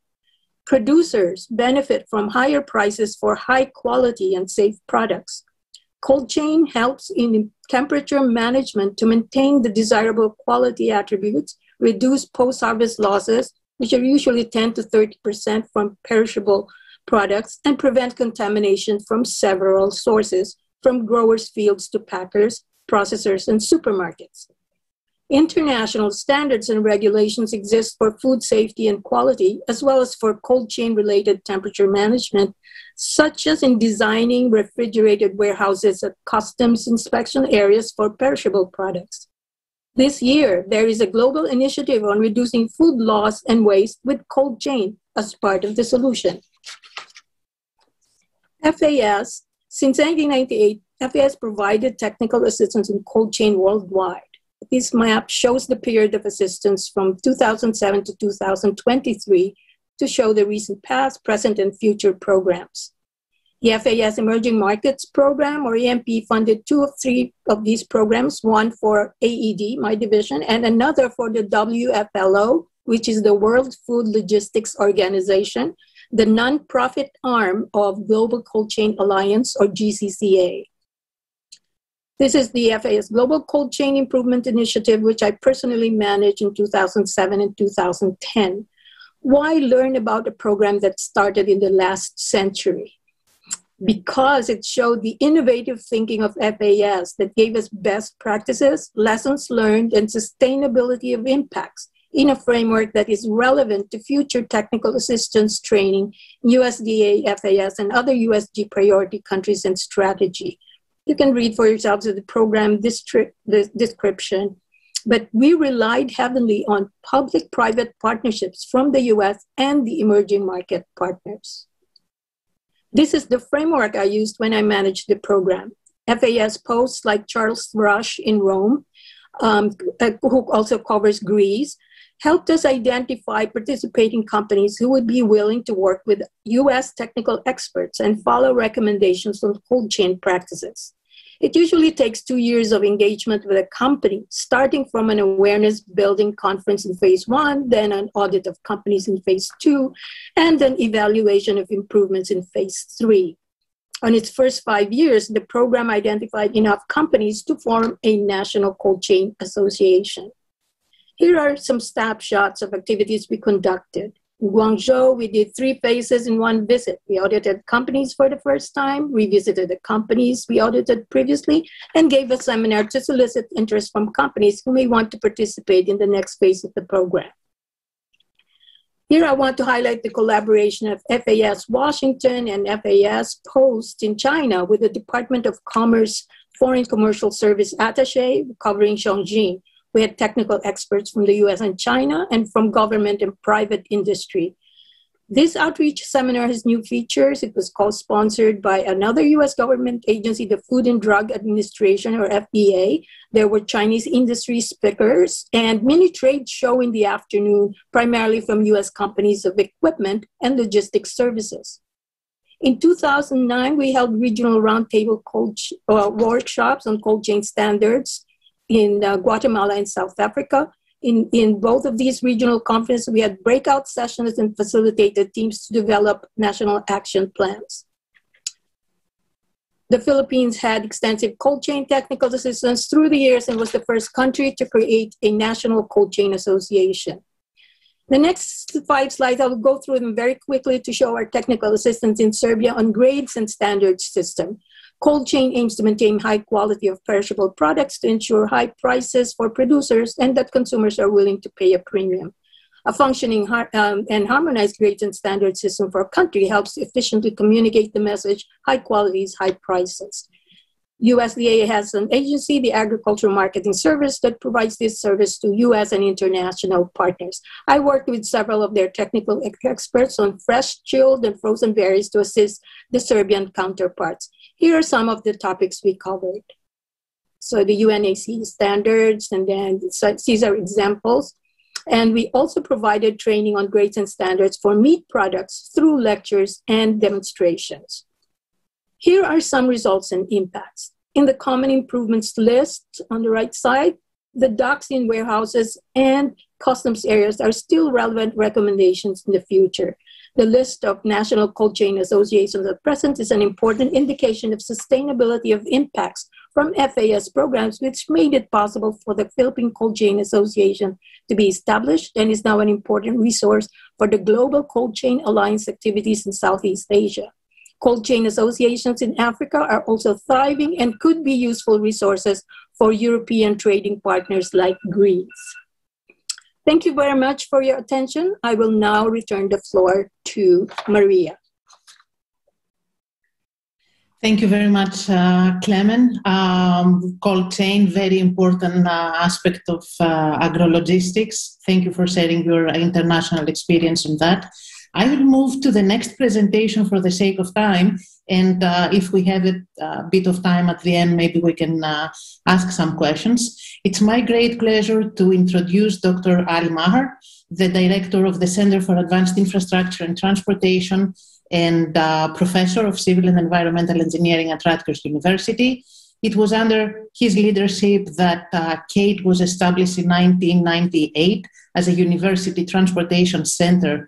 Producers benefit from higher prices for high quality and safe products. Cold chain helps in temperature management to maintain the desirable quality attributes, reduce post-harvest losses, which are usually 10 to 30% from perishable products, and prevent contamination from several sources, from growers' fields to packers, processors, and supermarkets. International standards and regulations exist for food safety and quality, as well as for cold chain-related temperature management, such as in designing refrigerated warehouses at customs inspection areas for perishable products. This year, there is a global initiative on reducing food loss and waste with cold chain as part of the solution. FAS, since 1998, FAS provided technical assistance in cold chain worldwide. This map shows the period of assistance from 2007 to 2023 to show the recent past, present, and future programs. The FAS Emerging Markets Program, or EMP, funded 2 of 3 of these programs, one for AED, my division, and another for the WFLO, which is the World Food Logistics Organization, the nonprofit arm of Global Cold Chain Alliance, or GCCA. This is the FAS Global Cold Chain Improvement Initiative, which I personally managed in 2007 and 2010. Why learn about a program that started in the last century? Because it showed the innovative thinking of FAS that gave us best practices, lessons learned, and sustainability of impacts in a framework that is relevant to future technical assistance training, USDA, FAS, and other USG priority countries and strategy. You can read for yourselves the program description but we relied heavily on public-private partnerships from the US and the emerging market partners. This is the framework I used when I managed the program. FAS posts like Charles Rush in Rome, who also covers Greece, helped us identify participating companies who would be willing to work with US technical experts and follow recommendations on cold chain practices. It usually takes 2 years of engagement with a company, starting from an awareness building conference in phase 1, then an audit of companies in phase 2, and an evaluation of improvements in phase 3. On its first 5 years, the program identified enough companies to form a national cold chain association. Here are some snapshots of activities we conducted. In Guangzhou, we did 3 phases in 1 visit. We audited companies for the first time, revisited the companies we audited previously, and gave a seminar to solicit interest from companies who may want to participate in the next phase of the program. Here I want to highlight the collaboration of FAS Washington and FAS Post in China with the Department of Commerce Foreign Commercial Service Attaché covering Chongqing. We had technical experts from the US and China and from government and private industry. This outreach seminar has new features. It was co-sponsored by another US government agency, the Food and Drug Administration, or FDA. There were Chinese industry speakers and mini trade show in the afternoon, primarily from US companies of equipment and logistics services. In 2009, we held regional roundtable workshops on cold chain standards in Guatemala and South Africa. In both of these regional conferences, we had breakout sessions and facilitated teams to develop national action plans. The Philippines had extensive cold chain technical assistance through the years and was the first country to create a national cold chain association. The next 5 slides, I will go through them very quickly to show our technical assistance in Serbia on grades and standards system. Cold chain aims to maintain high quality of perishable products to ensure high prices for producers and that consumers are willing to pay a premium. A functioning and harmonized grades and standard system for a country helps efficiently communicate the message, high quality is high prices. USDA has an agency, the Agricultural Marketing Service, that provides this service to US and international partners. I worked with several of their technical experts on fresh, chilled, and frozen berries to assist the Serbian counterparts. Here are some of the topics we covered. So the UNAC standards, and then these are examples. And we also provided training on grades and standards for meat products through lectures and demonstrations. Here are some results and impacts. In the common improvements list on the right side, the docks in warehouses and customs areas are still relevant recommendations in the future. The list of national cold chain associations at present is an important indication of sustainability of impacts from FAS programs, which made it possible for the Philippine Cold Chain Association to be established and is now an important resource for the global cold chain alliance activities in Southeast Asia. Cold chain associations in Africa are also thriving and could be useful resources for European trading partners like Greece. Thank you very much for your attention. I will now return the floor to Maria. Thank you very much, Clement. Cold chain, very important aspect of agrologistics. Thank you for sharing your international experience on that. I will move to the next presentation for the sake of time, and if we have a bit of time at the end, maybe we can ask some questions. It's my great pleasure to introduce Dr. Ali Maher, the Director of the Center for Advanced Infrastructure and Transportation and Professor of Civil and Environmental Engineering at Rutgers University. It was under his leadership that CATE was established in 1998 as a university transportation center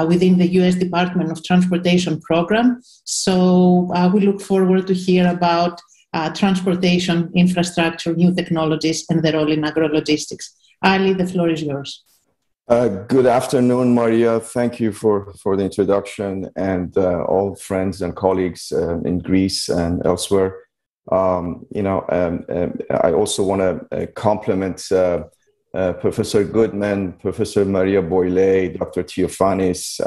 within the U.S. Department of Transportation program. So we look forward to hear about transportation infrastructure, new technologies, and their role in agrologistics. Ali, the floor is yours. Good afternoon, Maria. Thank you for the introduction, and all friends and colleagues in Greece and elsewhere. I also want to compliment Professor Goodman, Professor Maria Boyle, Dr. Theophanis,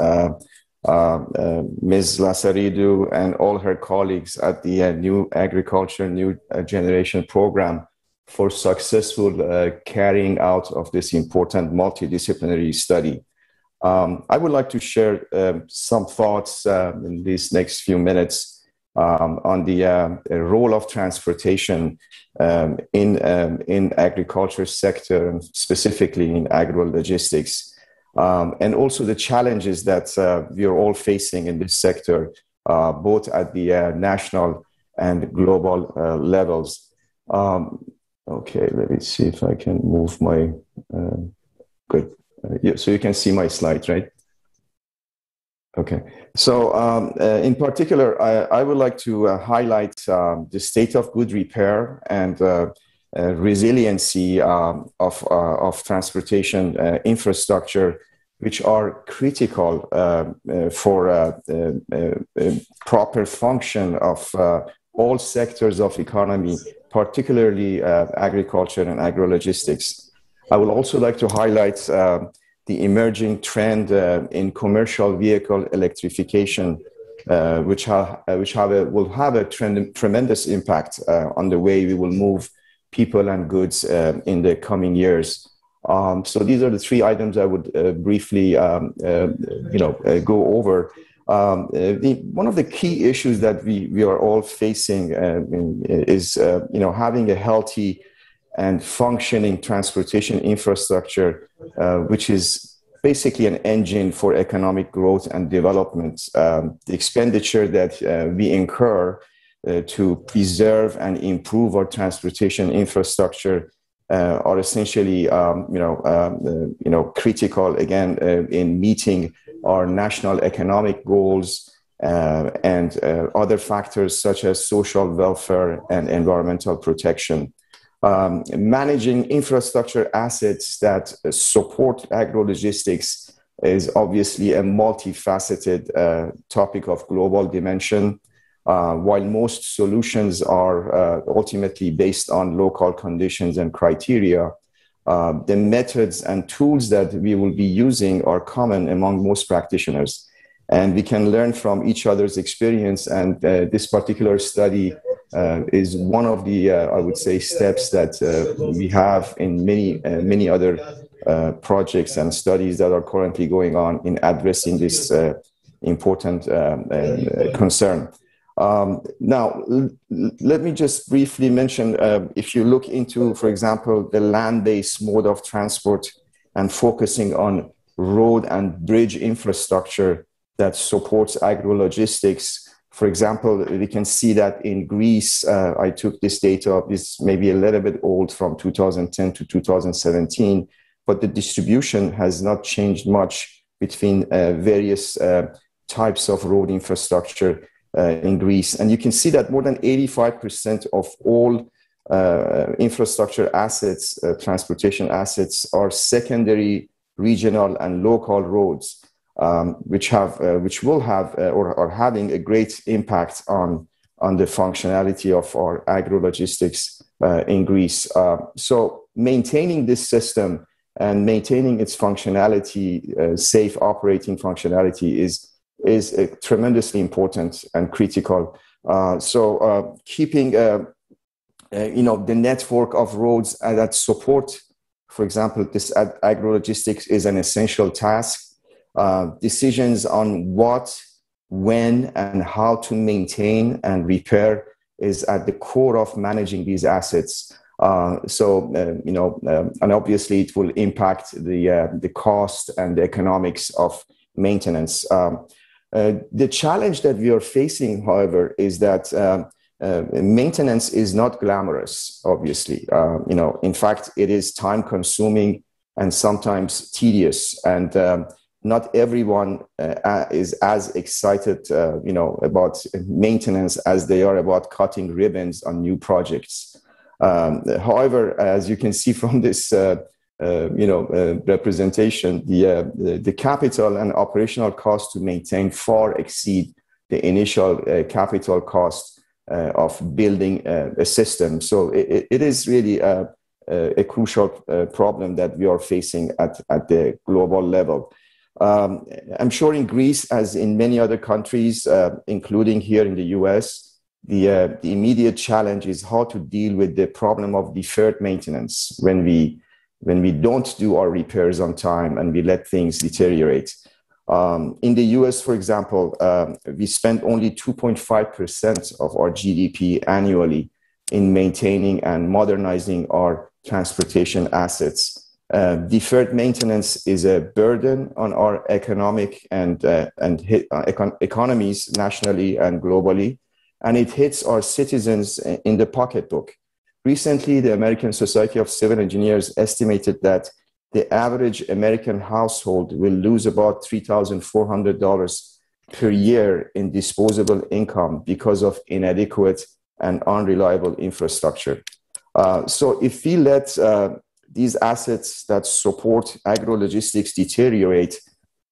Ms. Lazaridou, and all her colleagues at the New Agriculture, New Generation program for successful carrying out of this important multidisciplinary study. I would like to share some thoughts in these next few minutes on the role of transportation in agriculture sector, and specifically in agrologistics, and also the challenges that we are all facing in this sector, both at the national and global levels. Okay, let me see if I can move my, good. Yeah, so you can see my slides, right? Okay, so in particular, I would like to highlight the state of good repair and resiliency of transportation infrastructure, which are critical for proper function of all sectors of economy, particularly agriculture and agrologistics. I would also like to highlight the emerging trend in commercial vehicle electrification, which will have a tremendous impact on the way we will move people and goods in the coming years. So these are the three items I would briefly, go over. One of the key issues that we are all facing is, having a healthy and functioning transportation infrastructure, which is basically an engine for economic growth and development. The expenditure that we incur to preserve and improve our transportation infrastructure are essentially, critical again in meeting our national economic goals and other factors such as social welfare and environmental protection. Managing infrastructure assets that support agrologistics is obviously a multifaceted topic of global dimension. While most solutions are ultimately based on local conditions and criteria, the methods and tools that we will be using are common among most practitioners. And we can learn from each other's experience. And this particular study is one of the, I would say, steps that we have in many other projects and studies that are currently going on in addressing this important concern. Now, let me just briefly mention, if you look into, for example, the land-based mode of transport and focusing on road and bridge infrastructure that supports agrologistics. For example, we can see that in Greece, I took this data, this may be a little bit old, from 2010 to 2017, but the distribution has not changed much between various types of road infrastructure in Greece. And you can see that more than 85% of all infrastructure assets, transportation assets, are secondary, regional, and local roads, which will have or are having a great impact on the functionality of our agrologistics in Greece. So maintaining this system and maintaining its functionality, safe operating functionality, is tremendously important and critical. So keeping the network of roads that support, for example, this agrologistics is an essential task. Decisions on what, when, and how to maintain and repair is at the core of managing these assets. And obviously it will impact the cost and the economics of maintenance. The challenge that we are facing, however, is that maintenance is not glamorous, obviously. In fact, it is time-consuming and sometimes tedious, and not everyone is as excited, about maintenance as they are about cutting ribbons on new projects. However, as you can see from this, representation, the capital and operational cost to maintain far exceed the initial capital cost of building a system. So it is really a crucial problem that we are facing at the global level. I'm sure in Greece, as in many other countries, including here in the US, the immediate challenge is how to deal with the problem of deferred maintenance when we don't do our repairs on time and we let things deteriorate. In the US, for example, we spend only 2.5% of our GDP annually in maintaining and modernizing our transportation assets. Deferred maintenance is a burden on our economic and economies nationally and globally, and it hits our citizens in the pocketbook. Recently, the American Society of Civil Engineers estimated that the average American household will lose about $3,400 per year in disposable income because of inadequate and unreliable infrastructure. So if we let these assets that support agrologistics deteriorate,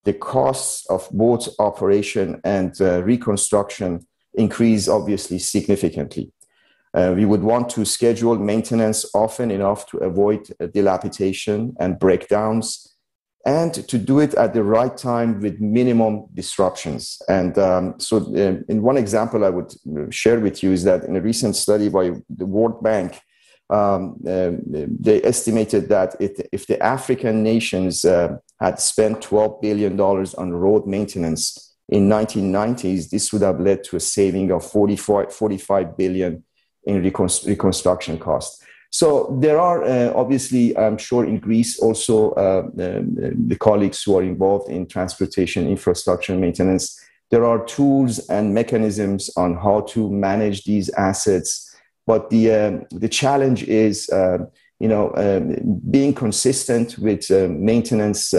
the costs of both operation and reconstruction increase obviously significantly. We would want to schedule maintenance often enough to avoid dilapidation and breakdowns, and to do it at the right time with minimum disruptions. And in one example I would share with you is that in a recent study by the World Bank, they estimated that if the African nations had spent $12 billion on road maintenance in 1990s, this would have led to a saving of 45 billion in reconstruction costs. So there are obviously, I'm sure in Greece also, the colleagues who are involved in transportation infrastructure maintenance, there are tools and mechanisms on how to manage these assets. But the challenge is, being consistent with maintenance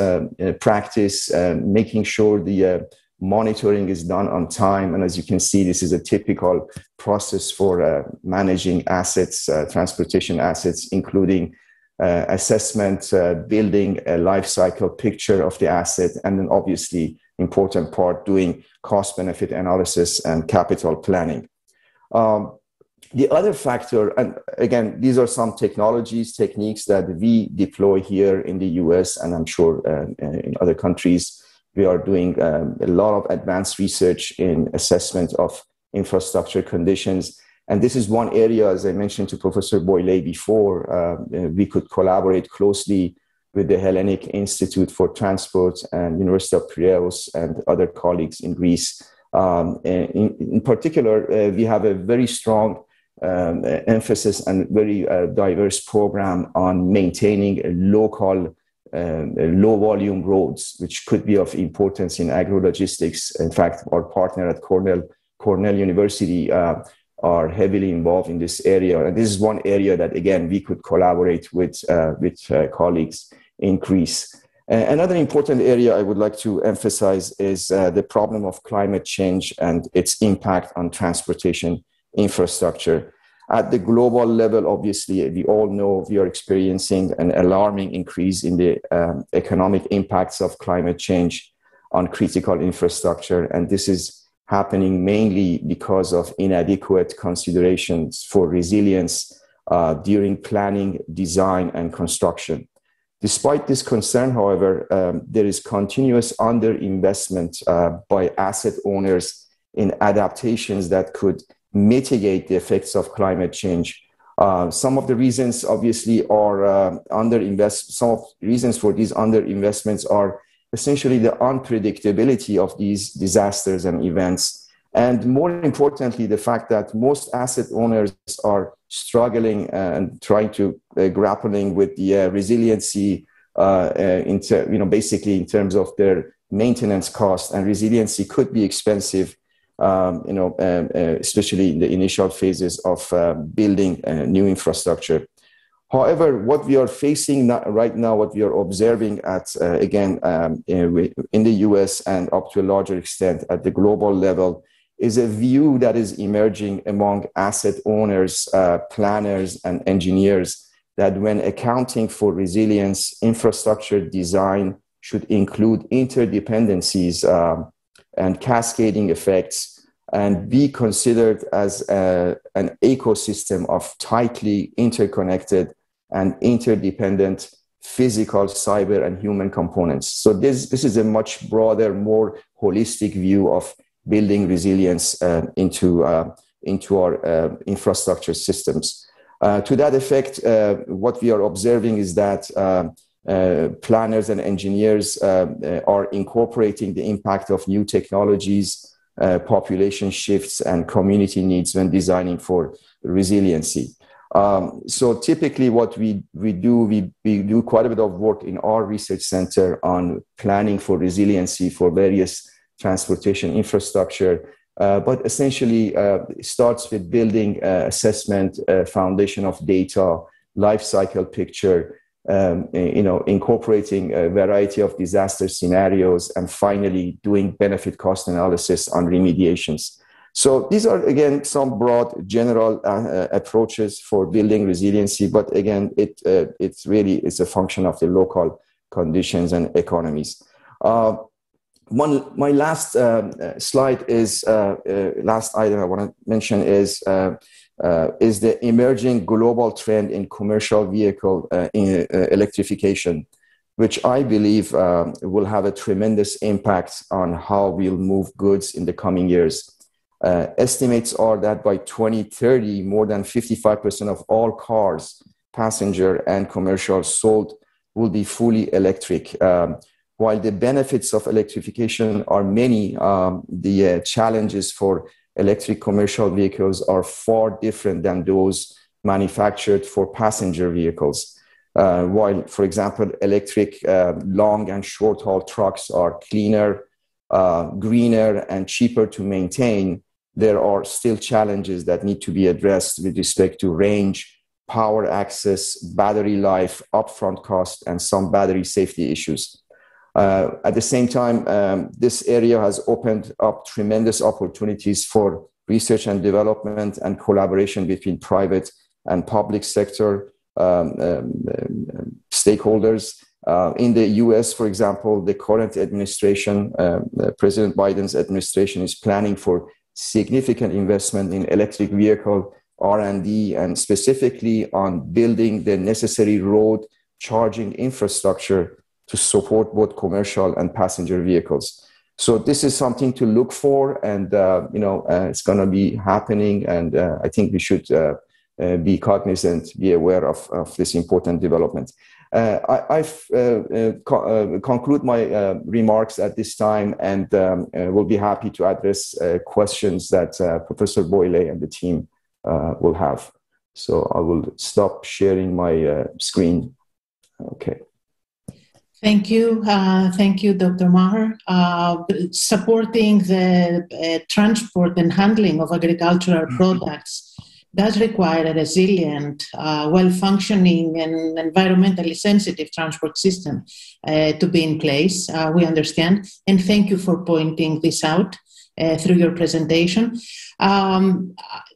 practice, making sure the monitoring is done on time. And as you can see, this is a typical process for managing assets, transportation assets, including assessment, building a life cycle picture of the asset, and then obviously important part, doing cost benefit analysis and capital planning. The other factor, and again, these are some technologies, techniques that we deploy here in the US, and I'm sure in other countries, we are doing a lot of advanced research in assessment of infrastructure conditions. And this is one area, as I mentioned to Professor Boyle before, we could collaborate closely with the Hellenic Institute for Transport and University of Piraeus and other colleagues in Greece. In particular, we have a very strong emphasis and very diverse program on maintaining a local low volume roads, which could be of importance in agrologistics. In fact, our partner at Cornell University are heavily involved in this area. And this is one area that, again, we could collaborate with colleagues in Greece. Another important area I would like to emphasize is the problem of climate change and its impact on transportation infrastructure. At the global level, obviously, we all know we are experiencing an alarming increase in the economic impacts of climate change on critical infrastructure. And this is happening mainly because of inadequate considerations for resilience during planning, design, and construction. Despite this concern, however, there is continuous underinvestment by asset owners in adaptations that could mitigate the effects of climate change. Some of the reasons, obviously, are some of the reasons for these underinvestments are essentially the unpredictability of these disasters and events. And more importantly, the fact that most asset owners are struggling and trying to grappling with the resiliency, basically in terms of their maintenance costs, and resiliency could be expensive. Especially in the initial phases of building new infrastructure. However, what we are facing right now, what we are observing in the US and up to a larger extent at the global level, is a view that is emerging among asset owners, planners, and engineers that when accounting for resilience, infrastructure design should include interdependencies and cascading effects, and be considered as an ecosystem of tightly interconnected and interdependent physical, cyber, and human components. So this is a much broader, more holistic view of building resilience into into our infrastructure systems. To that effect, what we are observing is that planners and engineers are incorporating the impact of new technologies, population shifts, and community needs when designing for resiliency. So typically what we do quite a bit of work in our research center on planning for resiliency for various transportation infrastructure, but essentially it starts with building assessment, foundation of data, life cycle picture, incorporating a variety of disaster scenarios, and finally doing benefit cost analysis on remediations. So these are, again, some broad general approaches for building resiliency, but again, it's really a function of the local conditions and economies. My last slide is, last item I want to mention is the emerging global trend in commercial vehicle electrification, which I believe will have a tremendous impact on how we'll move goods in the coming years. Estimates are that by 2030, more than 55% of all cars, passenger and commercial, sold will be fully electric. While the benefits of electrification are many, the challenges for electric commercial vehicles are far different than those manufactured for passenger vehicles. While, for example, electric long and short haul trucks are cleaner, greener, and cheaper to maintain, there are still challenges that need to be addressed with respect to range, power access, battery life, upfront cost, and some battery safety issues. At the same time, this area has opened up tremendous opportunities for research and development and collaboration between private and public sector stakeholders. In the US, for example, the current administration, President Biden's administration, is planning for significant investment in electric vehicle R&D, and specifically on building the necessary road charging infrastructure to support both commercial and passenger vehicles. So this is something to look for, and it's going to be happening, and I think we should be cognizant, be aware of this important development. I've conclude my remarks at this time, and will be happy to address questions that Professor Boyle and the team will have. So I will stop sharing my screen. Okay. Thank you. Thank you, Dr. Maher. Supporting the transport and handling of agricultural products does require a resilient, well-functioning and environmentally sensitive transport system to be in place, we understand. And thank you for pointing this out through your presentation.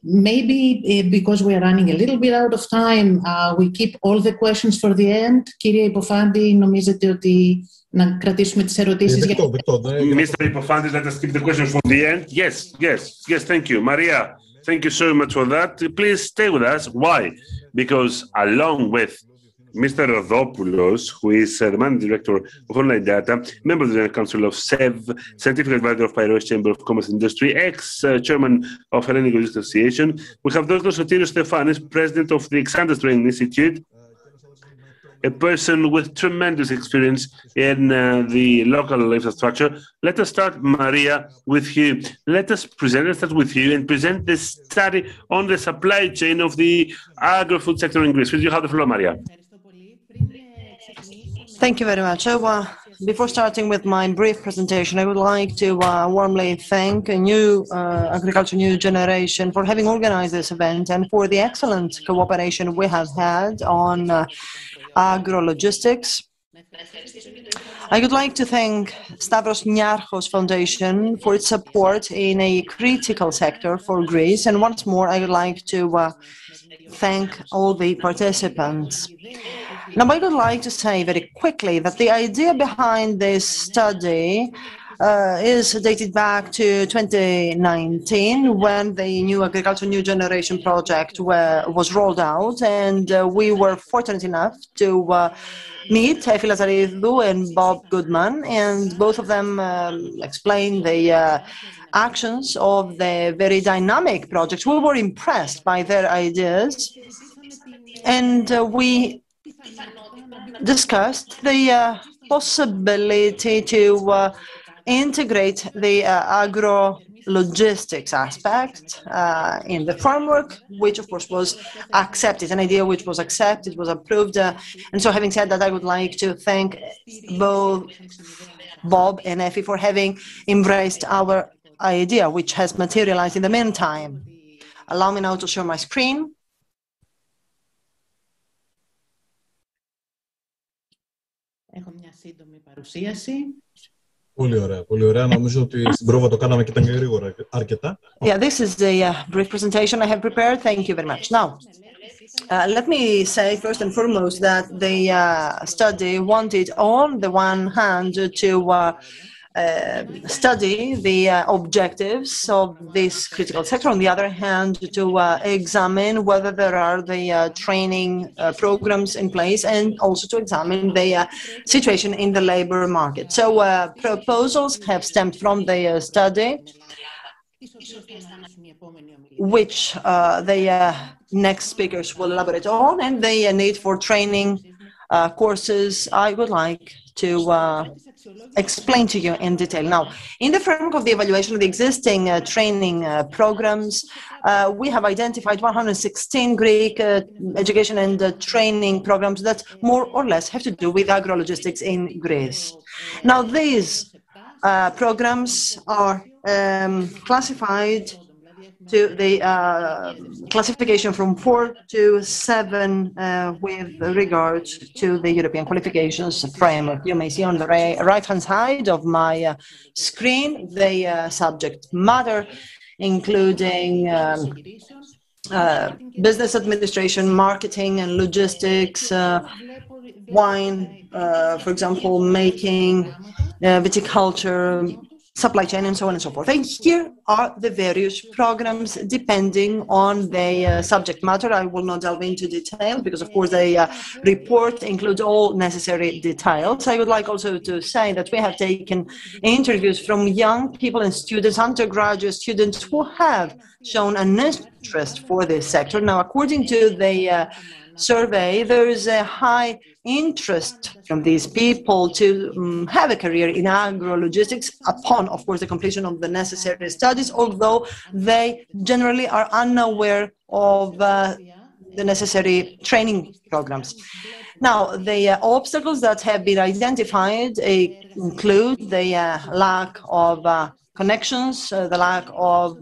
Maybe because we are running a little bit out of time, we keep all the questions for the end. Κύριε Υποφάντη, νομίζετε ότι να κρατήσουμε τις ερωτήσεις για... Mr. Υποφάντη, let us keep the questions for the end. Yes, thank you. Maria, thank you so much for that. Please stay with us. Why? Because along with Mr. Rodopoulos, who is the managing director of Online Data, member of the General Council of SEV, scientific advisor of Piraeus Chamber of Commerce and Industry, ex-chairman of Hellenic Logistics Association. We have Dr. Sotiris Stefanis, president of the Exanders Training Institute, a person with tremendous experience in the local infrastructure. Let us start, Maria, with you. Let's start with you and present the study on the supply chain of the agri-food sector in Greece. Will you have the floor, Maria? Thank you very much. So, before starting with my brief presentation, I would like to warmly thank a new Agriculture New Generation for having organized this event and for the excellent cooperation we have had on Agrologistics. I would like to thank Stavros Niarchos Foundation for its support in a critical sector for Greece. And once more, I would like to thank all the participants. Now, I would like to say very quickly that the idea behind this study is dated back to 2019 when the new Agriculture New Generation project was rolled out, and we were fortunate enough to meet Efi Lazaridou and Bob Goodman, and both of them explained the actions of the very dynamic project. We were impressed by their ideas, and we discussed the possibility to integrate the agro-logistics aspect in the framework, which of course was accepted, an idea which was accepted, was approved. And so having said that, I would like to thank both Bob and Efi for having embraced our idea, which has materialized in the meantime. Allow me now to share my screen. Έχω μια σύντομη παρουσίαση. Πολύ ωραία, πολύ ωραία. Νομίζω ότι στην πρόβα το κάναμε και ήταν γρήγορα αρκετά. Yeah, this is the brief presentation I have prepared. Thank you very much. Now, let me say first and foremost that the study wanted, on the one hand, to study the objectives of this critical sector, on the other hand, to examine whether there are the training programs in place, and also to examine the situation in the labor market. So proposals have stemmed from the study, which the next speakers will elaborate on, and the need for training courses I would like to explain to you in detail. Now, in the framework of the evaluation of the existing training programs, we have identified 116 Greek education and training programs that more or less have to do with agrologistics in Greece. Now, these programs are classified to the classification from 4 to 7 with regard to the European qualifications framework. You may see on the right-hand side of my screen the subject matter, including business administration, marketing and logistics, wine, for example, making, viticulture, supply chain, and so on and so forth. And here are the various programs depending on the subject matter. I will not delve into detail because, of course, the report includes all necessary details. I would like also to say that we have taken interviews from young people and students, undergraduate students who have shown an interest for this sector. Now, according to the survey, there is a high interest from these people to have a career in agrologistics upon, of course, the completion of the necessary studies, although they generally are unaware of the necessary training programs. Now, the obstacles that have been identified include the lack of connections, the lack of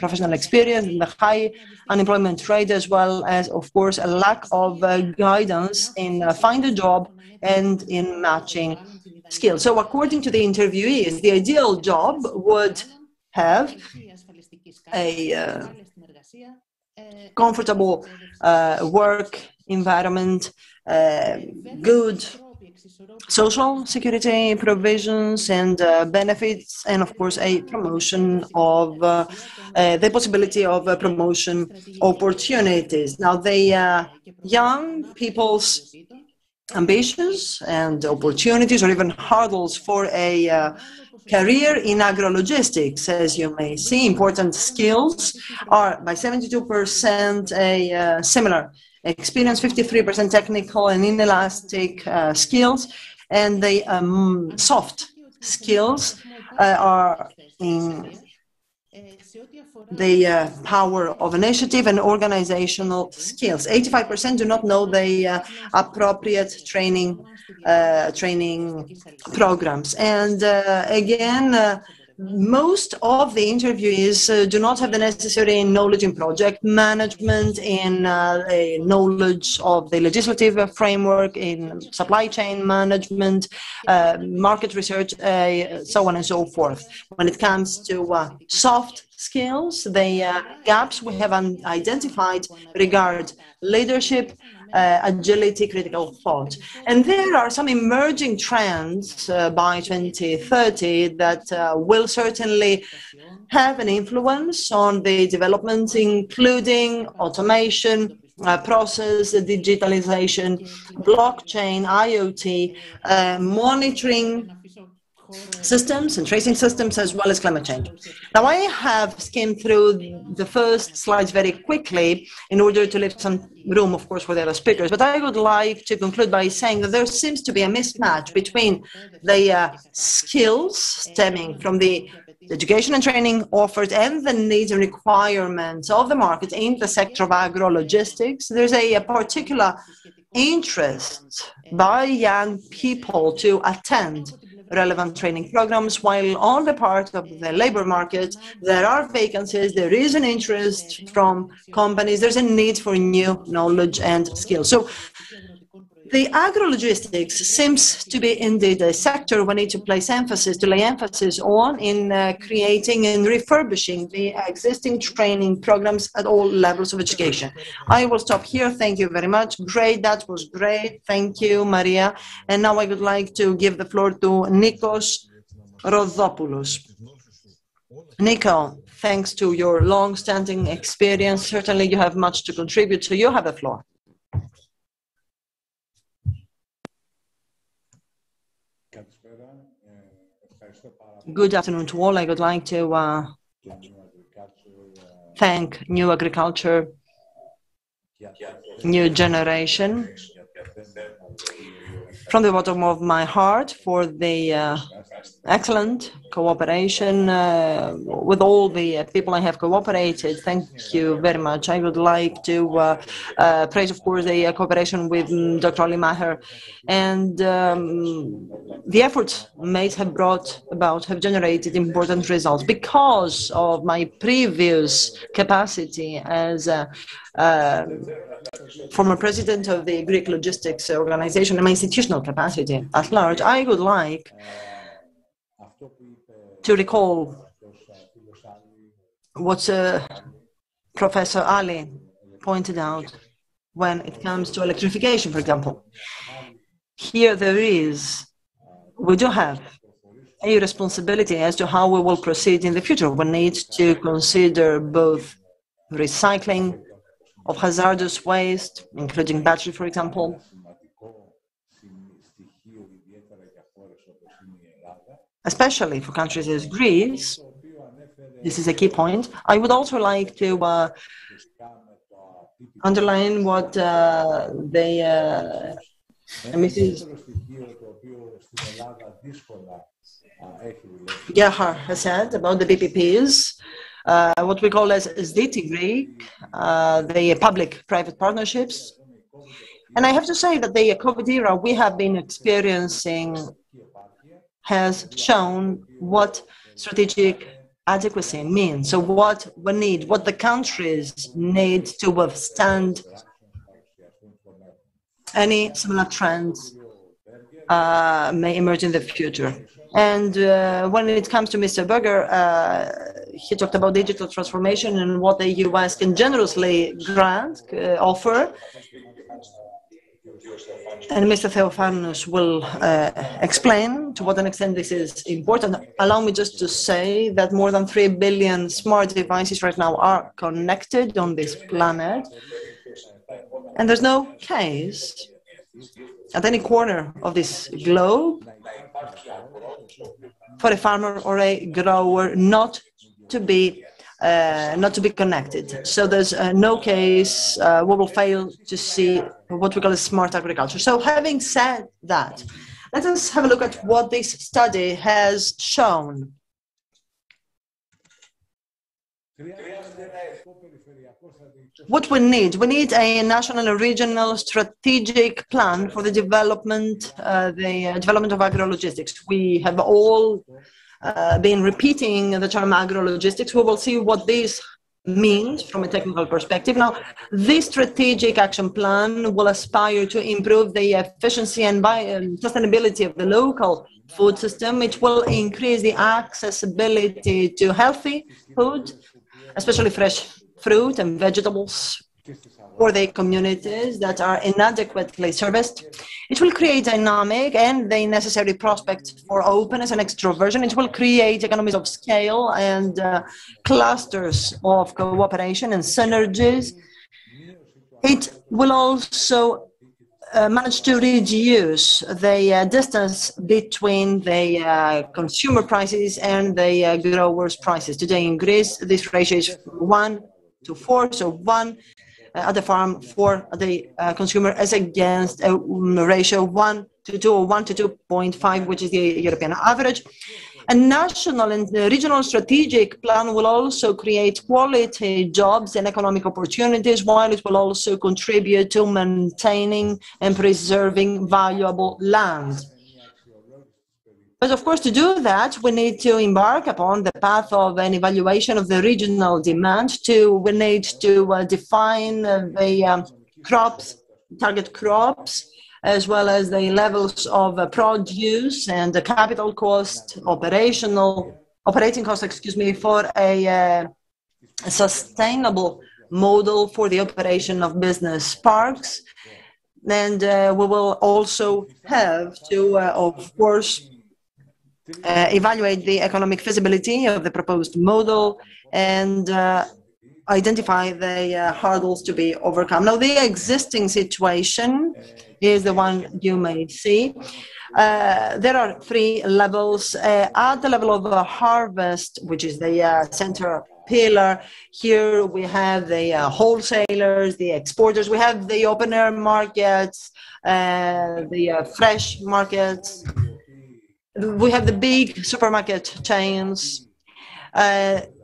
professional experience, the high unemployment rate, as well as, of course, a lack of guidance in finding a job and in matching skills. So according to the interviewees, the ideal job would have a comfortable work environment, good social security provisions and benefits, and of course a promotion of the possibility of promotion opportunities. Now, the young people's ambitions and opportunities, or even hurdles for a career in agrologistics, as you may see, important skills are by 72% a similar experience, 53% technical and inelastic skills, and the soft skills are in the power of initiative and organizational skills. 85% do not know the appropriate training programs. And again, most of the interviewees do not have the necessary knowledge in project management, in knowledge of the legislative framework, in supply chain management, market research, so on and so forth. When it comes to soft skills, the gaps we have identified regard leadership, agility, critical thought. And there are some emerging trends by 2030 that will certainly have an influence on the development, including automation, process digitalization, blockchain, IoT, monitoring systems and tracing systems, as well as climate change. Now, I have skimmed through the first slides very quickly in order to leave some room, of course, for the other speakers, but I would like to conclude by saying that there seems to be a mismatch between the skills stemming from the education and training offered and the needs and requirements of the market in the sector of agrologistics. There's a particular interest by young people to attend relevant training programs, while on the part of the labor market, there are vacancies, there is an interest from companies, there's a need for new knowledge and skills. So the agrologistics seems to be indeed a sector we need to lay emphasis on in creating and refurbishing the existing training programs at all levels of education. I will stop here. Thank you very much. Great. That was great. Thank you, Maria. And now I would like to give the floor to Nicos Rodopoulos. Nico, thanks to your long-standing experience, certainly you have much to contribute, so you have the floor. Good afternoon to all. I would like to thank New Agriculture, New Generation, from the bottom of my heart for the excellent cooperation with all the people I have cooperated. Thank you very much. I would like to praise, of course, the cooperation with Dr. Ali Maher, and the efforts made have generated important results. Because of my previous capacity as former president of the Greek logistics organization and my institutional capacity at large, I would like to recall what Professor Ali pointed out when it comes to electrification, for example. Here we do have a responsibility as to how we will proceed in the future. We need to consider both recycling of hazardous waste, including battery, for example, especially for countries as Greece. This is a key point. I would also like to underline what Mrs. Gerhard has said about the BPPs, what we call as SDT Greek, the public-private partnerships. And I have to say that the COVID era we have been experiencing has shown what strategic adequacy means. So what we need, what the countries need to withstand any similar trends may emerge in the future. And when it comes to Mr. Berger, he talked about digital transformation and what the US can generously offer. And Mr. Theophanous will explain to what an extent this is important. Allow me just to say that more than 3 billion smart devices right now are connected on this planet. And there's no case at any corner of this globe for a farmer or a grower not to be connected. So there's no case we will fail to see what we call a smart agriculture. So having said that, let us have a look at what this study has shown. What we need a national and regional strategic plan for the development of agrologistics. We have all been repeating the term agrologistics. We will see what this means from a technical perspective. Now, this strategic action plan will aspire to improve the efficiency and sustainability of the local food system. It will increase the accessibility to healthy food, especially fresh fruit and vegetables, for the communities that are inadequately serviced. It will create dynamic and the necessary prospects for openness and extroversion. It will create economies of scale and clusters of cooperation and synergies. It will also manage to reduce the distance between the consumer prices and the growers' prices. Today in Greece, this ratio is 1 to 4, so 1 at the farm, 4 at the consumer, as against a ratio 1 to 2 or 1 to 2.5, which is the European average. A national and regional strategic plan will also create quality jobs and economic opportunities, while it will also contribute to maintaining and preserving valuable land. But of course, to do that, we need to embark upon the path of an evaluation of the regional demand. We need to define the target crops, as well as the levels of produce and the capital cost, operating cost, for a sustainable model for the operation of business parks. And we will also have to, of course, evaluate the economic feasibility of the proposed model and identify the hurdles to be overcome. Now, the existing situation is the one you may see. There are 3 levels. At the level of harvest, which is the center pillar, here we have the wholesalers, the exporters, we have the open-air markets, the fresh markets, we have the big supermarket chains.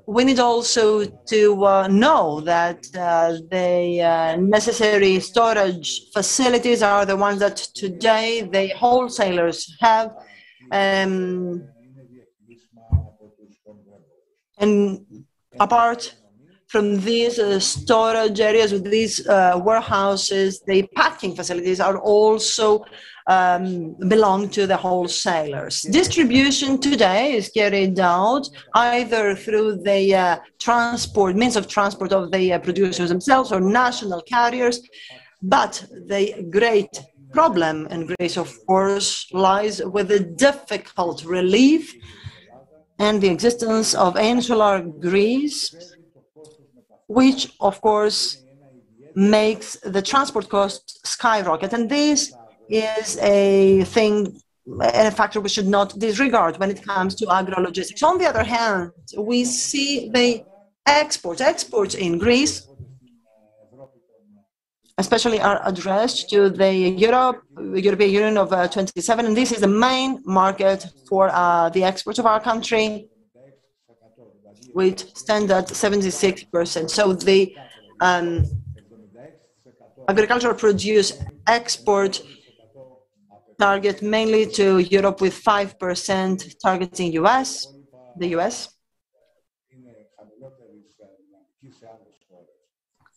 We need also to know that the necessary storage facilities are the ones that today the wholesalers have. And apart from these storage areas, with these warehouses, the packing facilities are also belong to the wholesalers. Distribution today is carried out either through the means of transport of the producers themselves or national carriers, but the great problem in Greece, of course, lies with the difficult relief and the existence of insular Greece, which, of course, makes the transport costs skyrocket. And this is a factor we should not disregard when it comes to agrologistics. On the other hand, we see the exports in Greece, especially are addressed to the European Union of 27, and this is the main market for the exports of our country, which stand at 76%. So the agricultural produce export target mainly to Europe, with 5% targeting the US,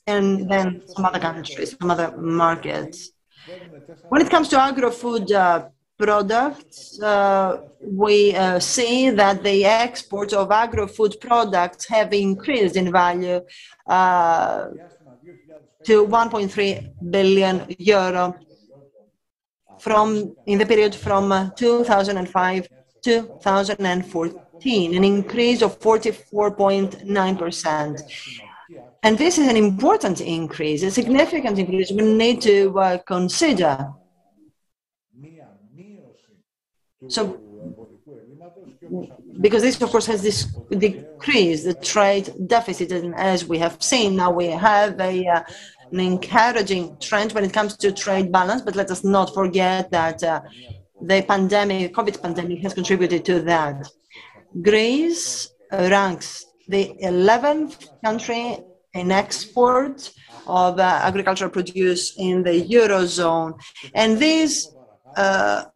and then some other countries, some other markets. When it comes to agro-food products, we see that the exports of agro-food products have increased in value to 1.3 billion euro in the period from 2005 to 2014, an increase of 44.9%. And this is an important increase, a significant increase we need to consider. So, because this, of course, has this decreased the trade deficit, and as we have seen, now we have an encouraging trend when it comes to trade balance, but let us not forget that the COVID pandemic has contributed to that. Greece ranks the 11th country in export of agricultural produce in the Eurozone. And these are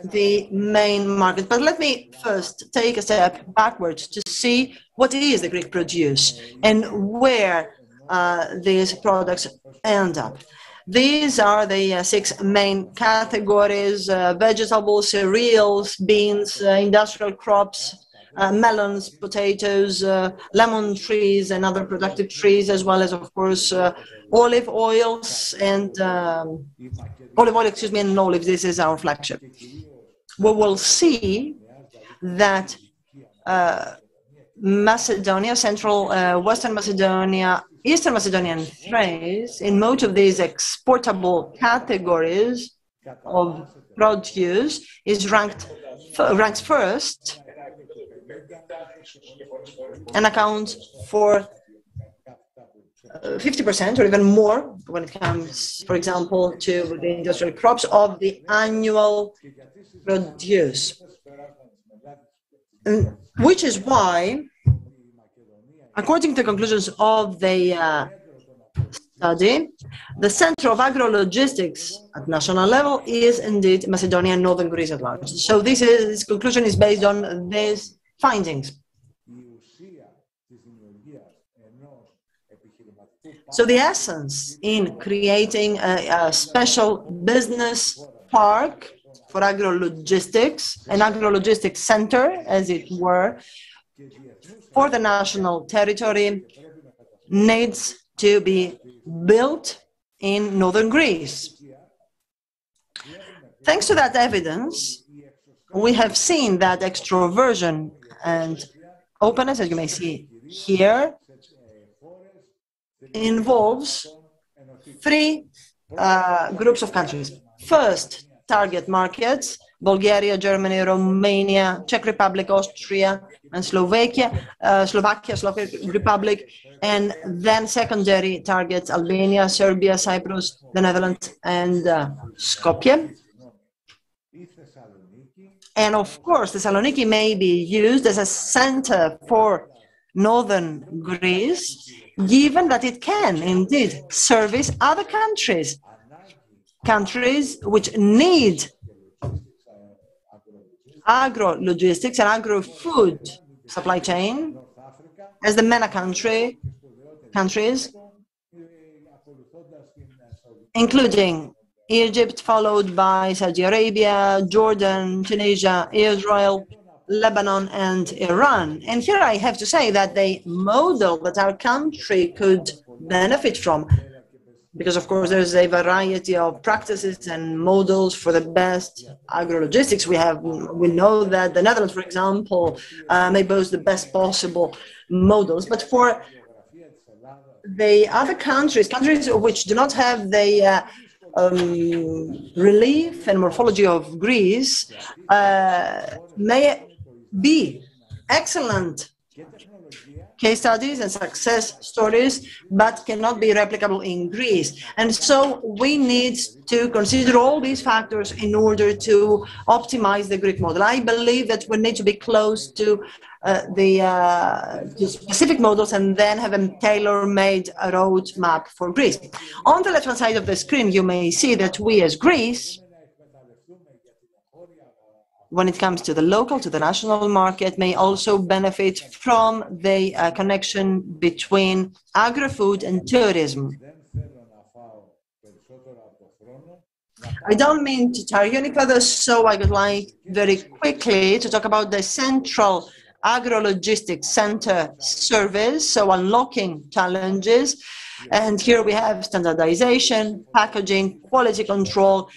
the main market. But let me first take a step backwards to see what is the Greek produce and where these products end up. These are the 6 main categories: vegetables, cereals, beans, industrial crops, melons, potatoes, lemon trees, and other productive trees, as well as, of course, olive oils and olive oil, and olives. This is our flagship. We will see that Macedonia, Central, Western Macedonia, Eastern Macedonia, and Thrace, in most of these exportable categories of produce, ranks first and accounts for 50% or even more when it comes, for example, to the industrial crops of the annual produce. Which is why, according to the conclusions of the study, the center of agrologistics at national level is indeed Macedonia and northern Greece at large. So this conclusion is based on these findings. So the essence in creating a special business park for agrologistics, an agrologistics center, as it were, for the national territory, needs to be built in northern Greece. Thanks to that evidence, we have seen that extroversion and openness, as you may see here, involves three groups of countries. First, target markets: Bulgaria, Germany, Romania, Czech Republic, Austria, and Slovakia, Slovak Republic, and then secondary targets: Albania, Serbia, Cyprus, the Netherlands, and Skopje. And of course, Thessaloniki may be used as a center for northern Greece, given that it can indeed service other countries, countries which need agro-logistics and agro-food supply chain as the MENA countries, including Egypt, followed by Saudi Arabia, Jordan, Tunisia, Israel, Lebanon, and Iran. And here I have to say that the model that our country could benefit from, because of course there's a variety of practices and models for the best agrologistics. We know that the Netherlands, for example, may boast the best possible models, but for the other countries which do not have the relief and morphology of Greece, may be excellent case studies and success stories, but cannot be replicable in Greece. And so we need to consider all these factors in order to optimize the Greek model. I believe that we need to be close to the specific models and then have a tailor-made roadmap for Greece. On the left-hand side of the screen, you may see that we as Greece, when it comes to the local, to the national market, may also benefit from the connection between agri-food and tourism. I don't mean to tire you any further, so I would like very quickly to talk about the Central Agrologistics Center service, so unlocking challenges. And here we have standardization, packaging, quality control,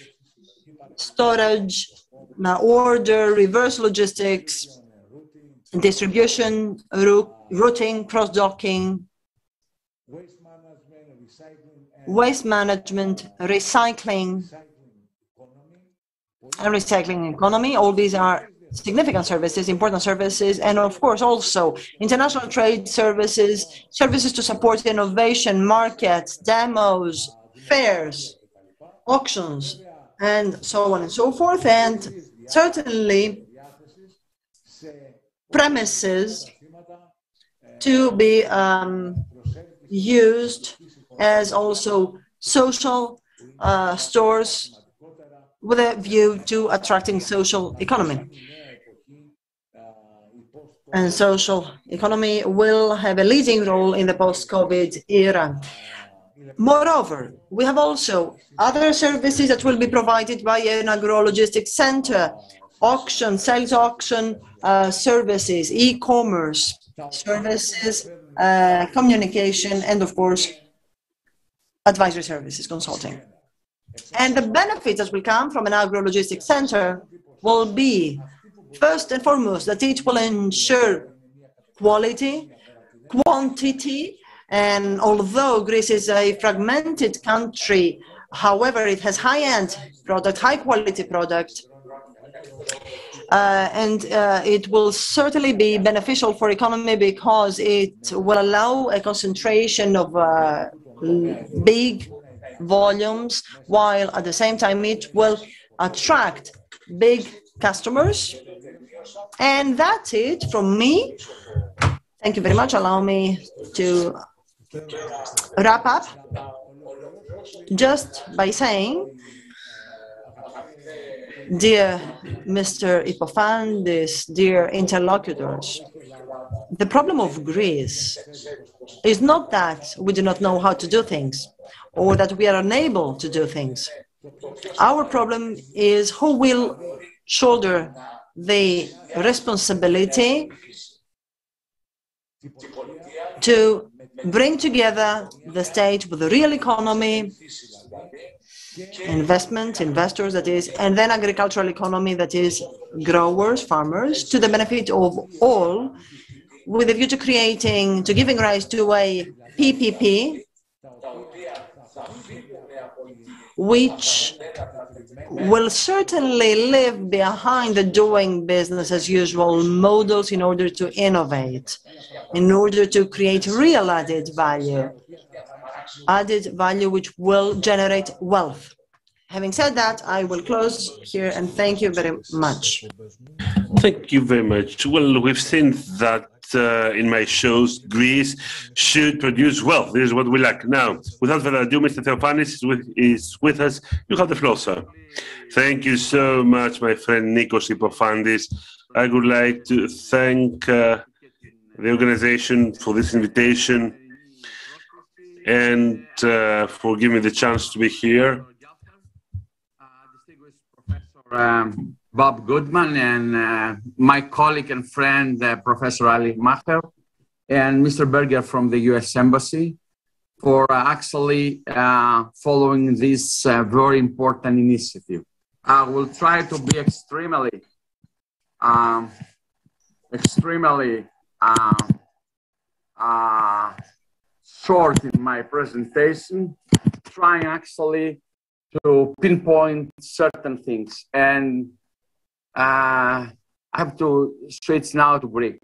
storage, order, reverse logistics, distribution, routing, cross-docking, waste management, recycling, and recycling economy. All these are significant services, important services, and of course also international trade services, services to support innovation, markets, demos, fairs, auctions, and so on and so forth, and certainly premises to be used as also social stores with a view to attracting social economy. And social economy will have a leading role in the post-COVID era. Moreover, we have also other services that will be provided by an agrologistics center auction, sales auction services, e-commerce services, communication, and of course, advisory services, consulting. And the benefits that will come from an agrologistics center will be, first and foremost, that it will ensure quality, quantity, and although Greece is a fragmented country, however, it has high-end product, high-quality product, and it will certainly be beneficial for economy because it will allow a concentration of big volumes, while at the same time it will attract big customers. And that's it from me. Thank you very much. Allow me to wrap up just by saying, dear Mr. Epiphandis, dear interlocutors, the problem of Greece is not that we do not know how to do things or that we are unable to do things. Our problem is who will shoulder the responsibility to bring together the state with the real economy, investors, that is, and then agricultural economy, that is, growers, farmers, to the benefit of all, with a view to giving rise to a PPP, which will certainly live behind the doing business as usual models in order to innovate, in order to create real added value which will generate wealth. Having said that, I will close here and thank you very much. Thank you very much. Well, we've seen that in my shows, Greece should produce wealth. This is what we lack. Now, without further ado, Mr. Theophanis is with us. You have the floor, sir. Thank you so much, my friend Nicos Epiphandis. I would like to thank the organization for this invitation and for giving me the chance to be here. Professor Bob Goodman and my colleague and friend, Professor Ali Maher, and Mr. Berger from the U.S. Embassy for actually following this very important initiative. I will try to be extremely short in my presentation, trying actually to pinpoint certain things. And I have to switch now to Greek.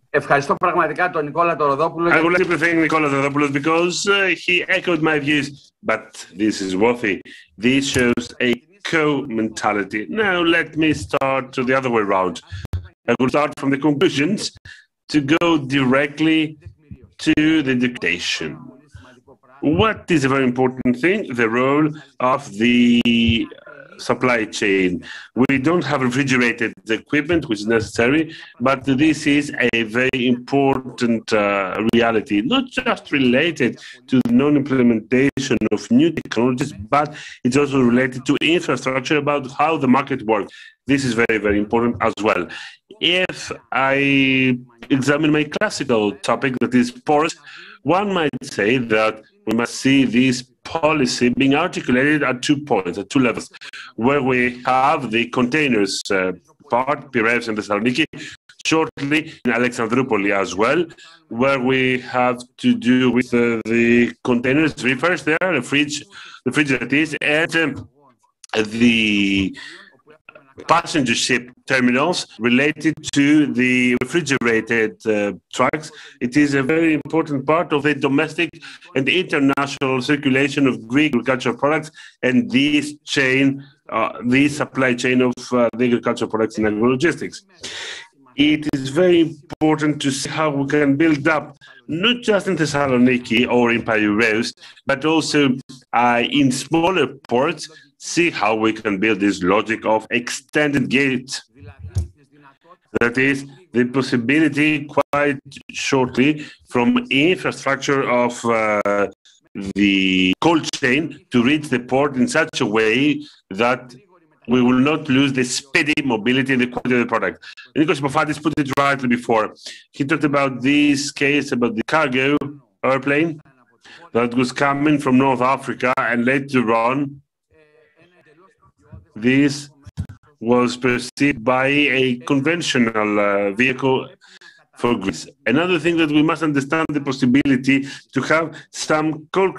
Ευχαριστώ πραγματικά τον Νικόλα Τωροδόπουλο. I would like to thank Nicola Todopoulos because he echoed my views, but this is worthy. This shows a co-mentality. Now let me start to the other way around. I will start from the conclusions to go directly to the dictation. What is a very important thing? The role of the supply chain. We don't have refrigerated equipment, which is necessary, but this is a very important reality, not just related to the non-implementation of new technologies, but it's also related to infrastructure, about how the market works. This is very, very important as well. If I examine my classical topic, that is porous, one might say that we must see this policy being articulated at 2 points, at 2 levels, where we have the containers part, Piraeus and Thessaloniki, shortly in Alexandroupoli as well, where we have to do with the containers, reefers there, the refrigerators, and the passenger ship terminals related to the refrigerated trucks. It is a very important part of the domestic and international circulation of Greek agricultural products, and this chain, the supply chain of the agricultural products in agrologistics. It is very important to see how we can build up, not just in Thessaloniki or in Piraeus, but also in smaller ports, see how we can build this logic of extended gates. That is, the possibility quite shortly from infrastructure of the cold chain to reach the port in such a way that we will not lose the speedy mobility and the quality of the product. Nicos Pofadis put it rightly before. He talked about this case, about the cargo airplane that was coming from North Africa, and later on, this was perceived by a conventional vehicle for Greece. Another thing that we must understand the possibility to have some cold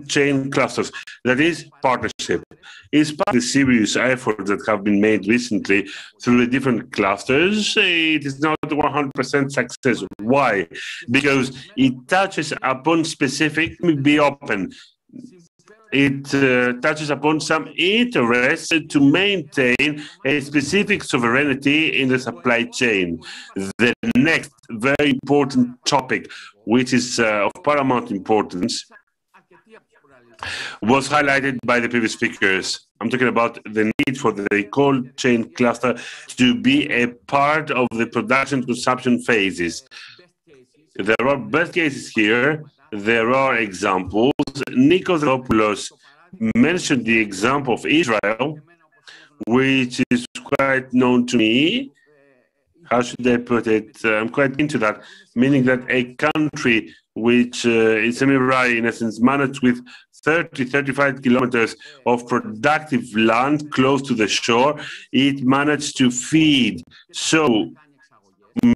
chain clusters, that is partnership. It's part of the serious efforts that have been made recently through the different clusters. It is not 100% success. Why? Because it touches upon specific, be open. It touches upon some interests to maintain a specific sovereignty in the supply chain. The next very important topic, which is of paramount importance, was highlighted by the previous speakers. I'm talking about the need for the cold chain cluster to be a part of the production consumption phases. There are best cases here. There are examples. Nicos mentioned the example of Israel, which is quite known to me. How should I put it? I'm quite into that, meaning that a country which is semi-rural, in essence, managed with 35 kilometers of productive land close to the shore, it managed to feed so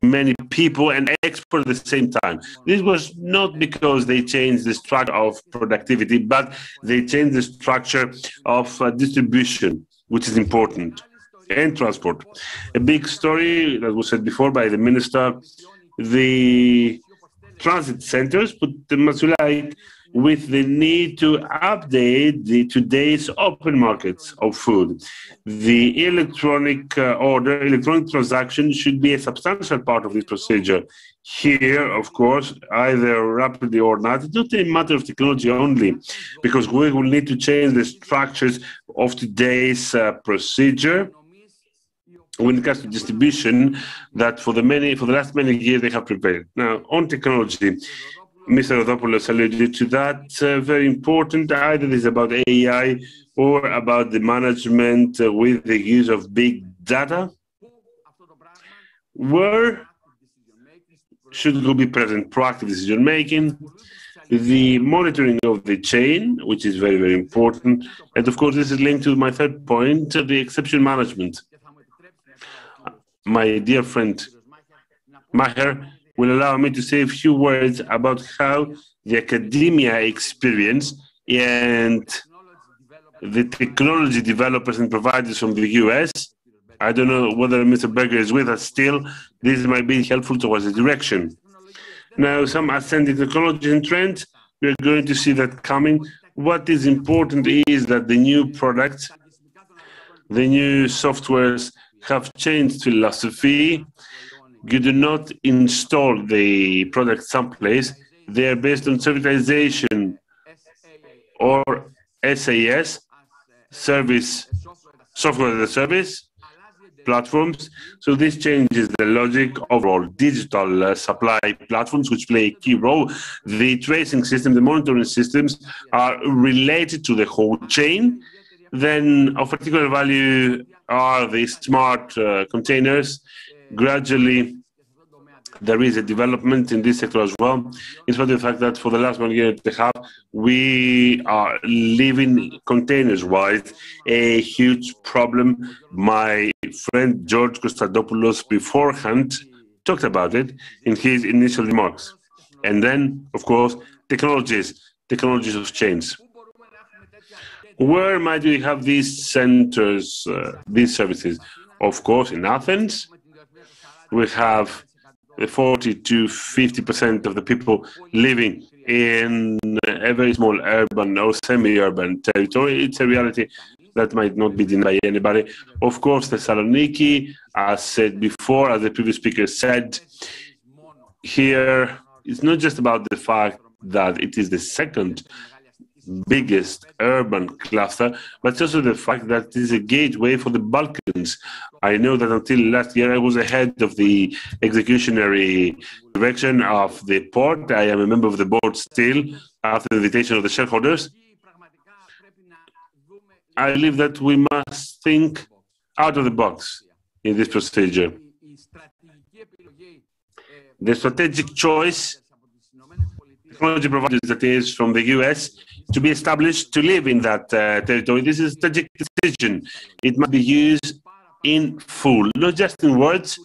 many people and export at the same time. This was not because they changed the structure of productivity, but they changed the structure of distribution, which is important, and transport. A big story that was said before by the minister, the transit centers put much light with the need to update today's open markets of food. The electronic electronic transaction should be a substantial part of this procedure. Here, of course, either rapidly or not, it's not a matter of technology only, because we will need to change the structures of today's procedure when it comes to distribution that for the last many years they have prevailed. Now, on technology, Mr. Rodopoulos alluded to that. Very important. Either this is about AI or about the management with the use of big data. Where should we be present? Proactive decision making, the monitoring of the chain, which is very, very important. And of course, this is linked to my third point, the exception management. My dear friend Maher will allow me to say a few words about how the academia experience and the technology developers and providers from the US, I don't know whether Mr. Berger is with us still, this might be helpful towards the direction. Now, some ascending technologies and trends, we're going to see that coming. What is important is that the new products, the new softwares have changed philosophy. You do not install the product someplace. They are based on servitization or SAS, service, software as a service, platforms. So this changes the logic overall. Digital supply platforms, which play a key role. The tracing system, the monitoring systems are related to the whole chain. Then of particular value are the smart containers. Gradually, there is a development in this sector as well, in spite of the fact that for the last 1 year and a half, we are living containers-wise a huge problem. My friend George Kostadopoulos beforehand talked about it in his initial remarks. And then, of course, technologies of change. Where might we have these centers, these services? Of course, in Athens, we have 40 to 50% of the people living in a very small urban or semi-urban territory. It's a reality that might not be denied by anybody. Of course, Thessaloniki, as said before, as the previous speaker said, here it's not just about the fact that it is the second biggest urban cluster, but it's also the fact that it is a gateway for the Balkans. I know that until last year I was the head of the executionary direction of the port. I am a member of the board still, after the invitation of the shareholders. I believe that we must think out of the box in this procedure. The strategic choice technology providers that is from the US to be established to live in that territory. This is a strategic decision. It must be used in full, not just in words,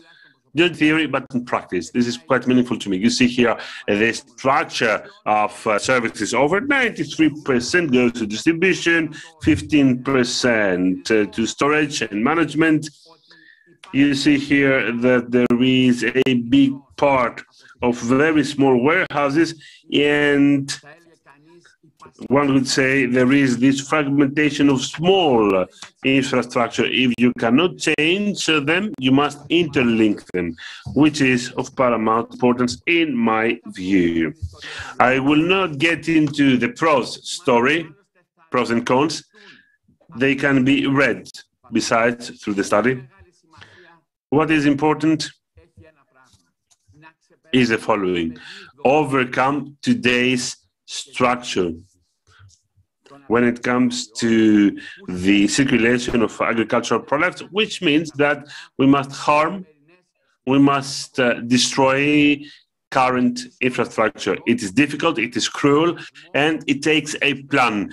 not in theory, but in practice. This is quite meaningful to me. You see here the structure of services. Over 93% goes to distribution, 15% to storage and management. You see here that there is a big part of very small warehouses, and one would say there is this fragmentation of small infrastructure. If you cannot change them, you must interlink them, which is of paramount importance in my view. I will not get into the pros and cons. They can be read besides through the study. What is important is the following: overcome today's structure when it comes to the circulation of agricultural products, which means that we must destroy current infrastructure. It is difficult, it is cruel, and it takes a plan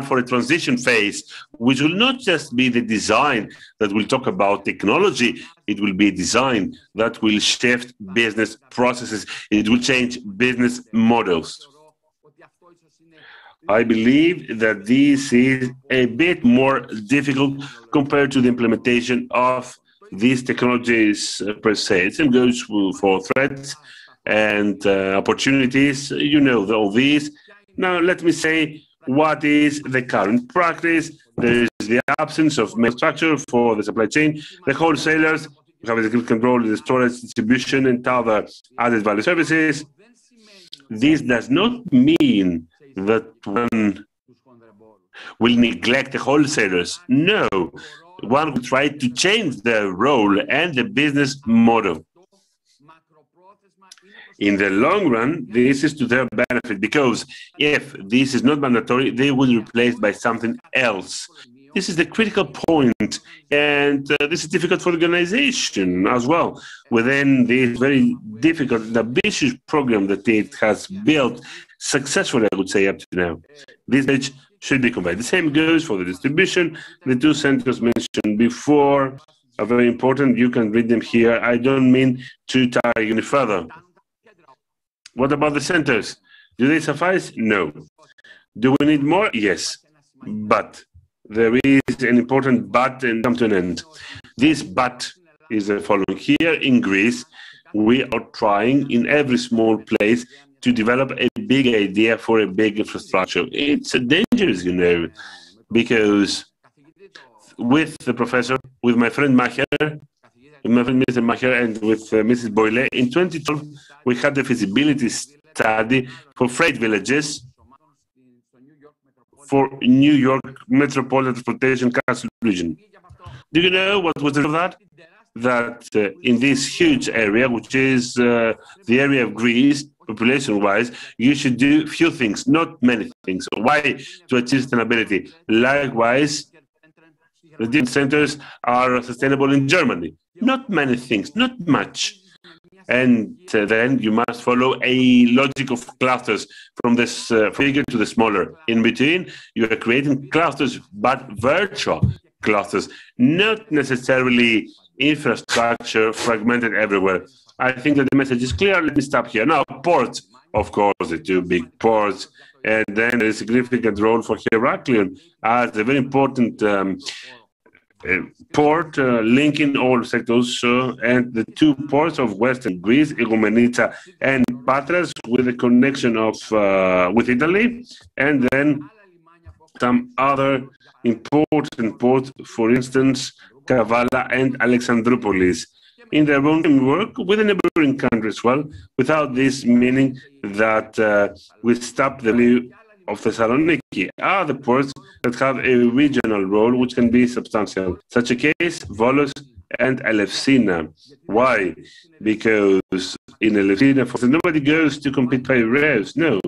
for a transition phase, which will not just be the design that will talk about technology. It will be a design that will shift business processes. It will change business models. I believe that this is a bit more difficult compared to the implementation of these technologies per se. It goes for threats and opportunities. You know all these. Now, let me say what is the current practice. There is the absence of main structure for the supply chain. The wholesalers have a significant role in the storage, distribution, and other added value services. This does not mean that one will neglect the wholesalers. No, one will try to change their role and the business model. In the long run, this is to their benefit, because if this is not mandatory, they will be replaced by something else. This is the critical point, and this is difficult for the organization as well. Within this very difficult and ambitious program that it has built successfully, I would say, up to now, this stage should be combined. The same goes for the distribution. The two centers mentioned before are very important. You can read them here. I don't mean to tie you any further. What about the centers? Do they suffice? No. Do we need more? Yes. But there is an important but and come to an end. This but is the following. Here in Greece, we are trying in every small place to develop a big idea for a big infrastructure. It's dangerous, you know, because with the professor, with my friend Macher, Mr. Macher, and with Mrs. Boyle, in 2012, we had the feasibility study for freight villages for New York Metropolitan Transportation Council region. Do you know what was the result of that? That in this huge area, which is the area of Greece, population-wise, you should do few things, not many things. Why? To achieve sustainability. Likewise, the different centers are sustainable in Germany. Not many things, not much. And then you must follow a logic of clusters from this bigger to the smaller. In between, you are creating clusters, but virtual clusters, not necessarily infrastructure fragmented everywhere. I think that the message is clear. Let me stop here. Now, ports, of course, the two big ports, and then a significant role for Heraklion as a very important port linking all sectors, and the two ports of Western Greece, Igoumenitsa and Patras, with a connection of with Italy, and then some other important ports, for instance, Kavala and Alexandroupolis, in their own work with a neighboring country as well, without this meaning that we stop the value of Thessaloniki. Are the ports that have a regional role which can be substantial. Such a case, Volos and Elefsina. Why? Because in Elefsina, for instance, nobody goes to compete by rails. No.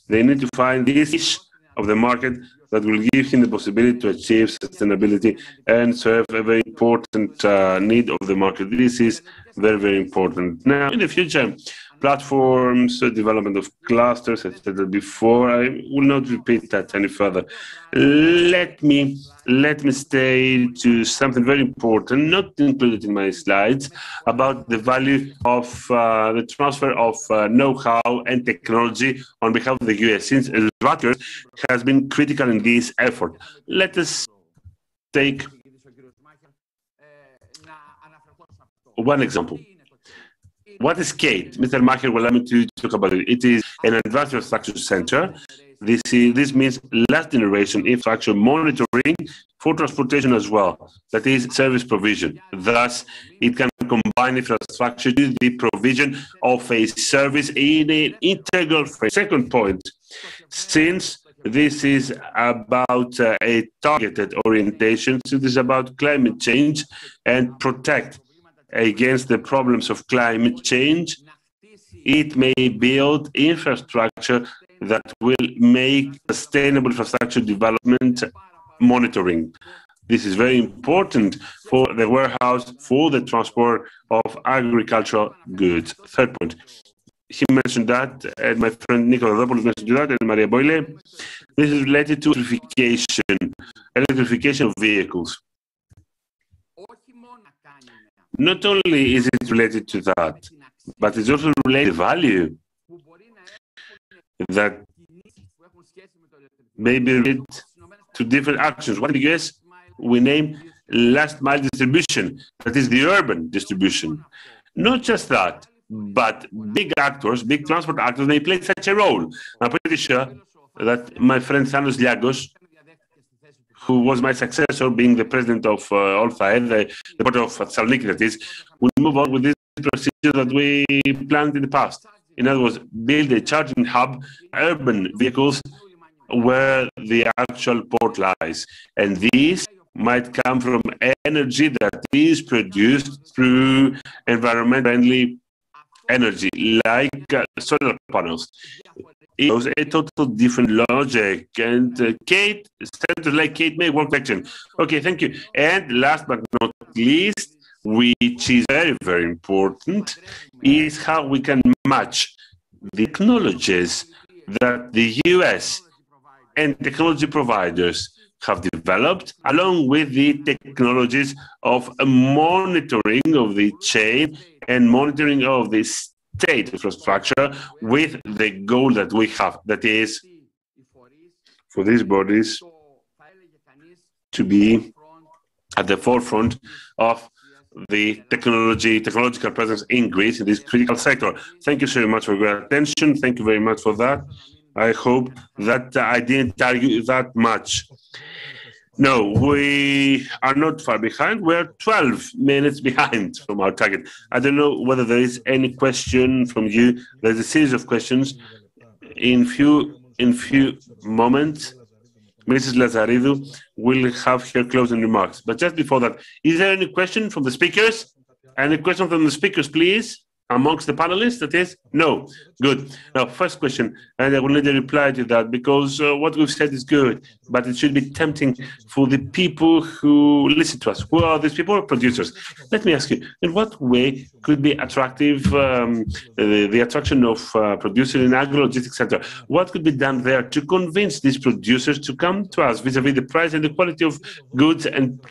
They need to find this niche of the market that will give him the possibility to achieve sustainability and serve a very important need of the market. This is very, very important. Now, in the future, platforms, development of clusters, etc. Before, I will not repeat that any further. Let me stay to something very important, not included in my slides, about the value of the transfer of know-how and technology on behalf of the US, since Rutgers has been critical in this effort. Let us take one example. What is CATE? Mr. Macher will allow me to talk about it. It is an advanced infrastructure center. This means last generation infrastructure monitoring for transportation as well. That is service provision. Thus, it can combine infrastructure to the provision of a service in an integral frame. Second point, since this is about a targeted orientation, so this is about climate change and protect against the problems of climate change, it may build infrastructure that will make sustainable infrastructure development monitoring. This is very important for the warehouse, for the transport of agricultural goods. Third point, he mentioned that, and my friend Nicos mentioned that, and Maria Boyle. This is related to electrification of vehicles. Not only is it related to that, but it's also related to value that may be related to different actions. What in the US we name last mile distribution, that is the urban distribution. Not just that, but big actors, big transport actors may play such a role. I'm pretty sure that my friend Thanos Liagos, who was my successor, being the president of Olfaed, the port of Thessaloniki, that is, will move on with this procedure that we planned in the past. In other words, build a charging hub, urban vehicles, where the actual port lies. And these might come from energy that is produced through environment-friendly energy, like solar panels. It was a total different logic, and centers like CATE may work better. Okay, thank you. And last but not least, which is very, very important, is how we can match the technologies that the US and technology providers have developed, along with the technologies of monitoring of the chain and monitoring of the state infrastructure, with the goal that we have, that is for these bodies to be at the forefront of the technological presence in Greece in this critical sector. Thank you so much for your attention. Thank you very much for that. I hope that I didn't argue that much. No, we are not far behind. We're 12 minutes behind from our target. I don't know whether there is any question from you. There's a series of questions. In few moments, Mrs. Lazaridou will have her closing remarks. But just before that, is there any question from the speakers? Any question from the speakers, please? Amongst the panelists, that is? No. Good. Now, first question, and I will need a reply to that, because what we've said is good, but it should be tempting for the people who listen to us. Who are these people? Producers. Let me ask you, in what way could be attractive the attraction of producers in Agrologistics Center? What could be done there to convince these producers to come to us vis-a-vis the price and the quality of goods and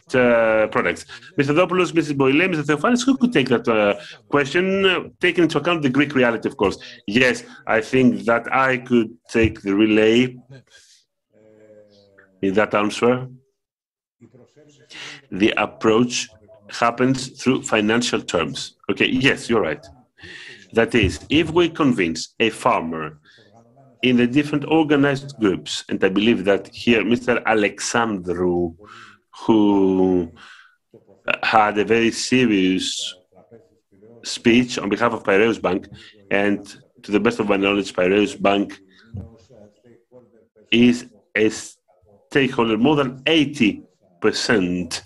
products? Mr. Dopoulos, Mrs. Boyle, Mr. Theophanis, who could take that question? Taking into account the Greek reality, of course. Yes, I think that I could take the relay in that answer. The approach happens through financial terms. Okay, yes, you're right. That is, if we convince a farmer in the different organized groups, and I believe that here Mr. Alexandrou, who had a very serious speech on behalf of Piraeus Bank, and to the best of my knowledge, Piraeus Bank is a stakeholder, more than 80%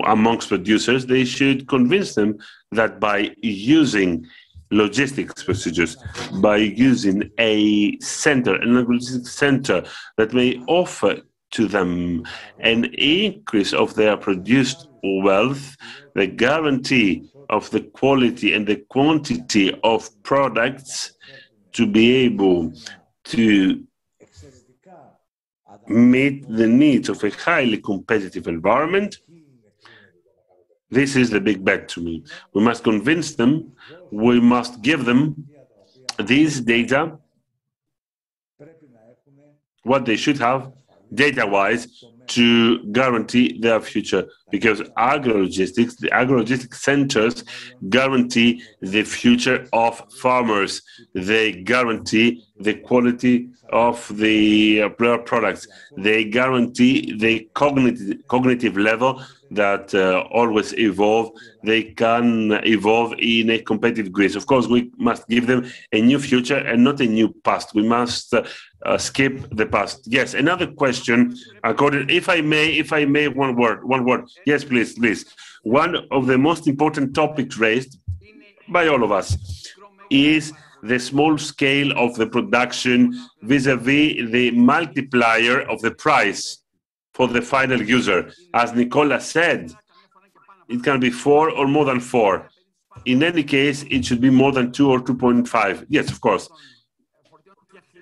amongst producers. They should convince them that by using logistics procedures, by using a center, an agrologistics center that may offer to them, an increase of their produced wealth, the guarantee of the quality and the quantity of products to be able to meet the needs of a highly competitive environment. This is the big bet to me. We must convince them, we must give them these data, what they should have, data-wise, to guarantee their future. Because agrologistics, the agrologistic centers guarantee the future of farmers. They guarantee the quality of the products. They guarantee the cognitive level that always evolve. They can evolve in a competitive Greece. Of course, we must give them a new future and not a new past. We must skip the past. Yes, another question. If I may, one word. Yes, please. One of the most important topics raised by all of us is the small scale of the production vis-a-vis the multiplier of the price for the final user. As Nicola said, it can be 4 or more than 4. In any case, it should be more than 2 or 2.5. Yes, of course.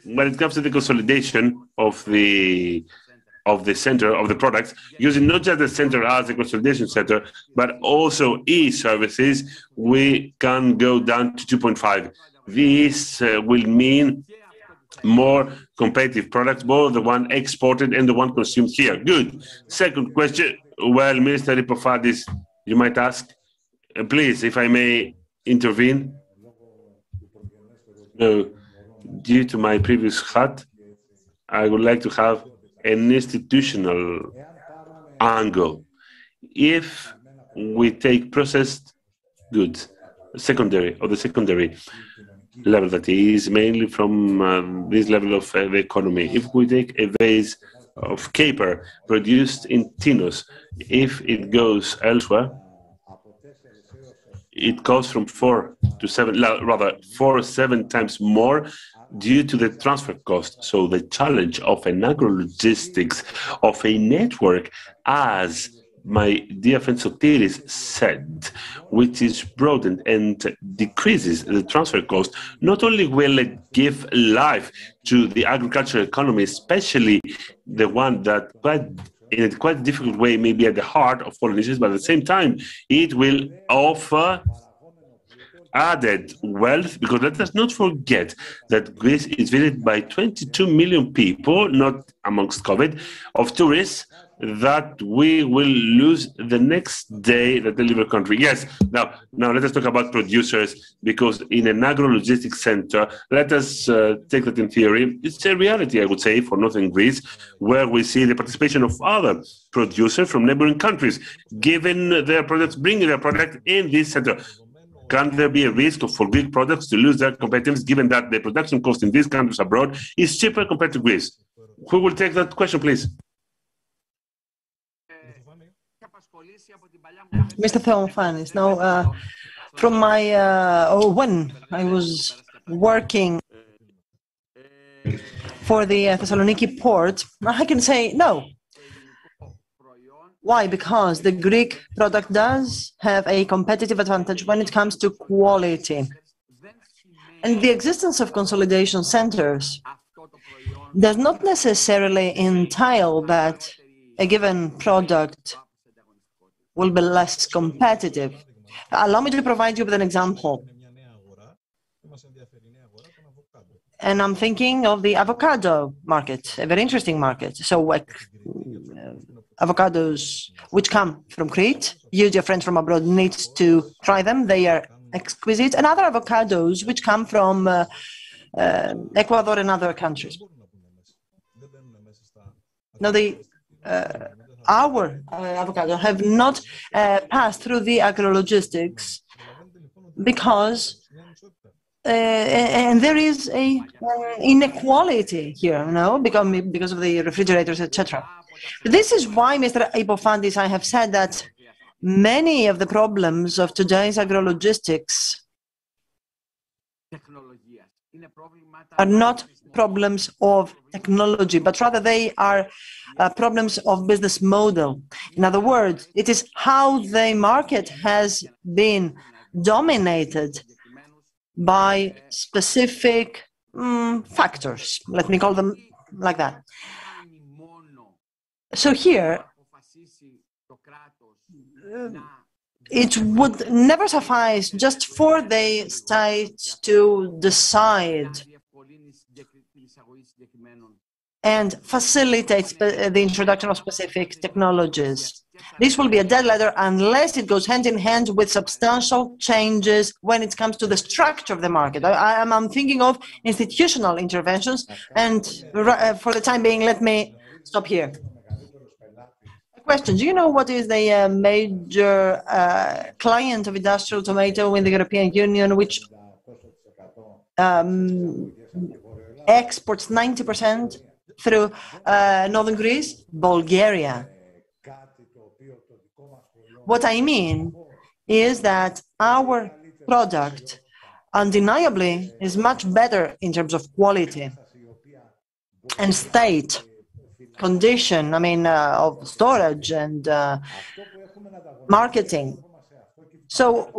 When it comes to the consolidation of the center, of the products, using not just the center as a consolidation center, but also e-services, we can go down to 2.5. This will mean more competitive products, both the one exported and the one consumed here. Good. Second question. Well, Minister Epifadis, you might ask, please, if I may intervene. No, due to my previous hat, I would like to have an institutional angle. If we take processed goods, the secondary level, that is mainly from this level of the economy. If we take a vase of caper produced in Tinos, if it goes elsewhere, it costs from 4 or 7 times more due to the transfer cost. So the challenge of an agrologistics, of a network, as my dear friend Sotiris said, which is broadened and decreases the transfer cost, not only will it give life to the agricultural economy, especially the one that in a quite difficult way may be at the heart of foreign issues, but at the same time, it will offer added wealth, because let us not forget that Greece is visited by 22 million people, not amongst COVID, of tourists, that we will lose the next day that they leave the country. Yes, now let us talk about producers, because in an agro-logistics center, let us take that in theory. It's a reality, I would say, for northern Greece, where we see the participation of other producers from neighboring countries, giving their products, bringing their product in this center. Can there be a risk for Greek products to lose their competitiveness, given that the production cost in these countries abroad is cheaper compared to Greece? Who will take that question, please? Mr. Theophanis, now, from my, when I was working for the Thessaloniki port, I can say no. Why? Because the Greek product does have a competitive advantage when it comes to quality. And the existence of consolidation centers does not necessarily entail that a given product will be less competitive. Allow me to provide you with an example. And I'm thinking of the avocado market, a very interesting market. So avocados which come from Crete, you, dear friends from abroad, need to try them. They are exquisite. And other avocados which come from Ecuador and other countries. Now, our avocado have not passed through the agrologistics because and there is a inequality here, because of the refrigerators, etc. This is why, Mr. Epifadis, I have said that many of the problems of today's agrologistics are not problems of technology, but rather they are problems of business model. In other words, it is how the market has been dominated by specific factors. Let me call them like that. So here, it would never suffice just for the state to decide and facilitate the introduction of specific technologies. This will be a dead letter unless it goes hand in hand with substantial changes when it comes to the structure of the market. I'm thinking of institutional interventions, and for the time being, let me stop here. Question: do you know what is the major client of industrial tomato in the European Union, which exports 90% through northern Greece? Bulgaria. What I mean is that our product undeniably is much better in terms of quality and state condition, of storage and marketing. So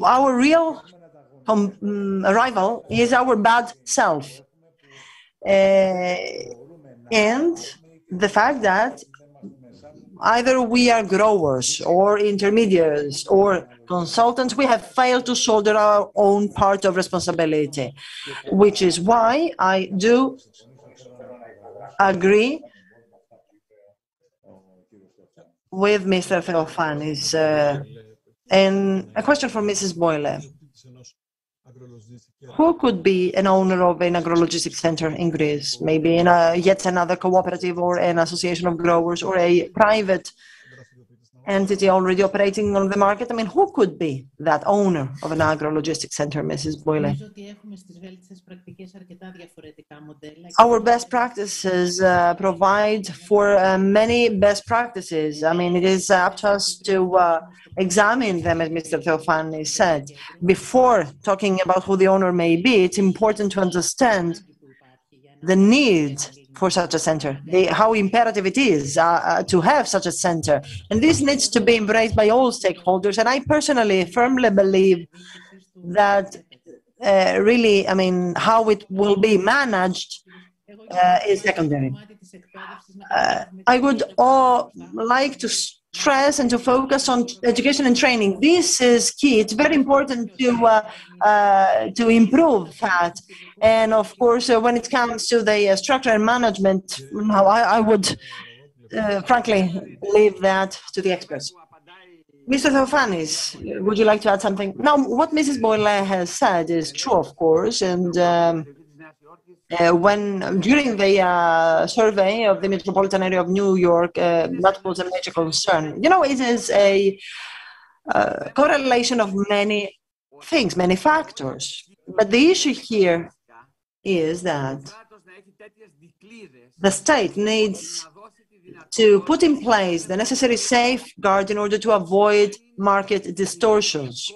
our real rival is our bad self. And the fact that either we are growers or intermediaries or consultants, we have failed to shoulder our own part of responsibility, which is why I do agree with Mr. Theophanis. And a question from Mrs. Boyle. Who could be an owner of an agrologistic center in Greece? Maybe in yet another cooperative or an association of growers or a private entity already operating on the market? Who could be that owner of an agrologistic center, Mrs. Boyle? Our best practices provide for many best practices. It is up to us to examine them, as Mr. Theophanis said. Before talking about who the owner may be, it's important to understand the need for such a center, how imperative it is to have such a center. And this needs to be embraced by all stakeholders. And I personally firmly believe that really, how it will be managed is secondary. I would like to stress and to focus on education and training. This is key. It's very important to improve that. And of course, when it comes to the structure and management, I would frankly leave that to the experts. Mr. Theophanis, would you like to add something? Now, what Mrs. Boyle has said is true, of course, and during the survey of the metropolitan area of New York, that was a major concern. It is a correlation of many things, many factors. But the issue here is that the state needs to put in place the necessary safeguard in order to avoid market distortions.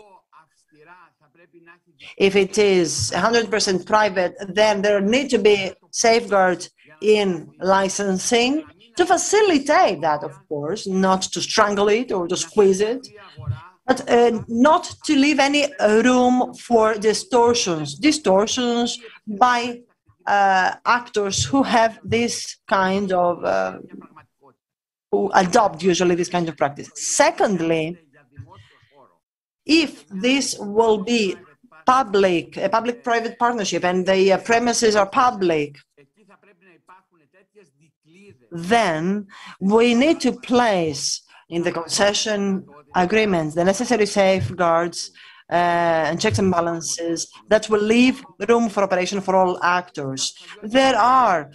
If it is 100% private, then there need to be safeguards in licensing to facilitate that, of course, not to strangle it or to squeeze it, but not to leave any room for distortions by actors who have this kind of, who adopt usually this kind of practice. Secondly, if this will be a public-private partnership, and the premises are public, then we need to place in the concession agreements the necessary safeguards and checks and balances that will leave room for operation for all actors. There are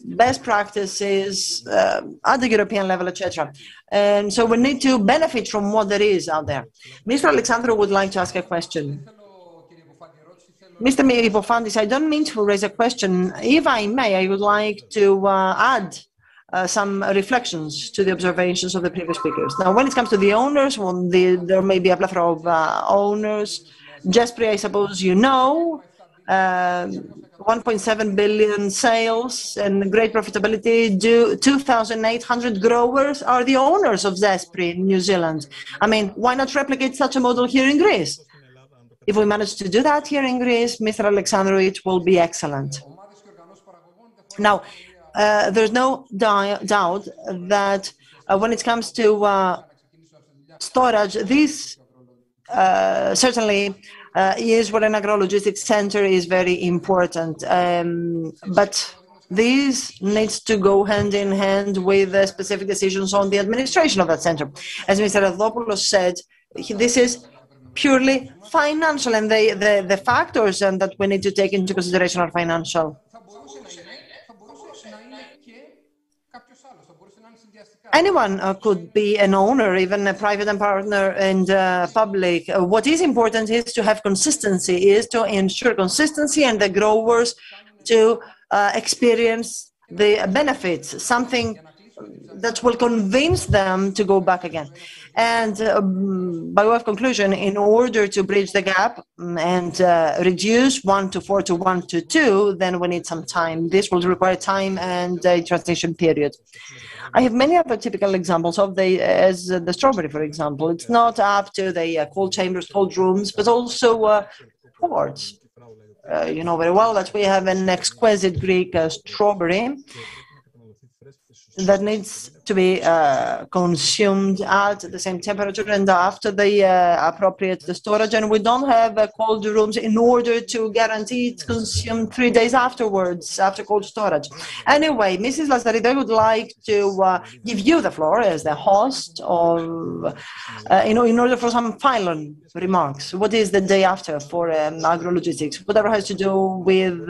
best practices at the European level, etc. And so we need to benefit from what there is out there. Mr. Alexandrou would like to ask a question. Mr. Ipofandis, I don't mean to raise a question. If I may, I would like to add some reflections to the observations of the previous speakers. Now, when it comes to the owners, there may be a plethora of owners. Jespri, I suppose you know, 1.7 billion sales and great profitability. 2,800 growers are the owners of Zespri in New Zealand. I mean, why not replicate such a model here in Greece? If we manage to do that here in Greece, Mr. Alexandrou, it will be excellent. Now, there's no doubt that when it comes to storage, this certainly is where an agrologistics center is very important. But this needs to go hand in hand with specific decisions on the administration of that center. As Mr. Adopoulos said, this is purely financial, and the factors that we need to take into consideration are financial. Anyone could be an owner, even a private and partner and public. What is important is to have consistency, is to ensure consistency and the growers to experience the benefits, something that will convince them to go back again. And by way of conclusion, in order to bridge the gap and reduce 1 to 4 to 1 to 2, then we need some time. This will require time and a transition period. I have many other typical examples of the strawberry, for example. It's not up to the cold chambers, cold rooms, but also ports. You know very well that we have an exquisite Greek strawberry that needs to be consumed at the same temperature and after the appropriate storage, and we don't have cold rooms in order to guarantee it's consumed 3 days afterwards, after cold storage. Anyway, Mrs. Lazaridou, I would like to give you the floor as the host of, in order for some final remarks. What is the day after for agrologistics? Whatever has to do with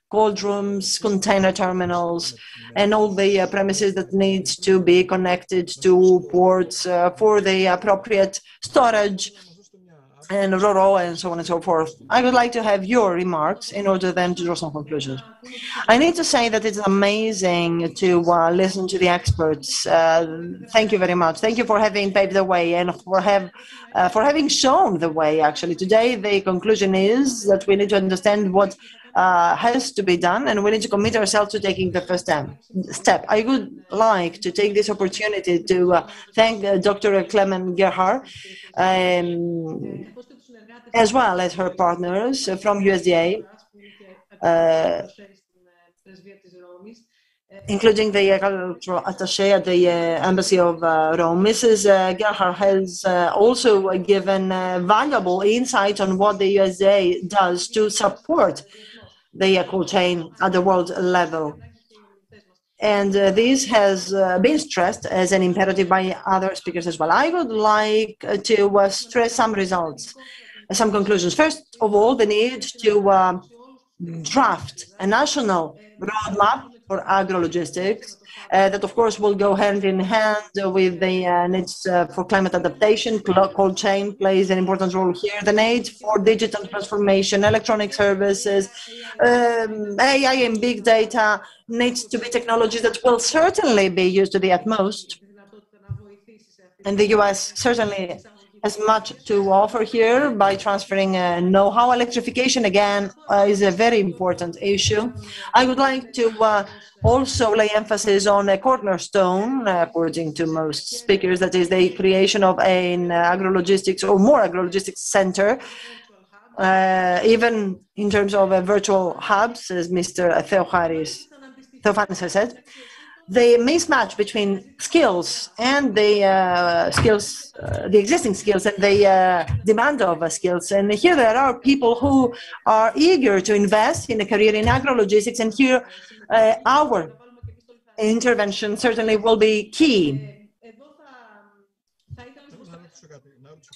cold rooms, container terminals, and all the premises that need to be connected to ports for the appropriate storage and RoRo and so on and so forth. I would like to have your remarks in order then to draw some conclusions. I need to say that it's amazing to listen to the experts. Thank you very much. Thank you for having paved the way and for having shown the way, actually. Today, the conclusion is that we need to understand what has to be done, and we need to commit ourselves to taking the first step. I would like to take this opportunity to thank Dr. Clement Gerhard, as well as her partners from USDA, including the cultural attaché at the Embassy of Rome. Mrs. Gerhard has also given valuable insight on what the USDA does to support the cold chain at the world level. And this has been stressed as an imperative by other speakers as well. I would like to stress some results, some conclusions. First of all, the need to draft a national roadmap for agrologistics that, of course, will go hand in hand with the needs for climate adaptation. Cold chain plays an important role here. The need for digital transformation, electronic services, AI and big data needs to be technologies that will certainly be used to the utmost. And the US certainly has much to offer here by transferring know-how. Electrification, again, is a very important issue. I would like to also lay emphasis on a cornerstone, according to most speakers, that is the creation of an agrologistics or more agrologistics center, even in terms of virtual hubs, as Mr. Theophanis has said. The mismatch between skills and the existing skills and the demand of skills. And here there are people who are eager to invest in a career in agrologistics, and here our intervention certainly will be key.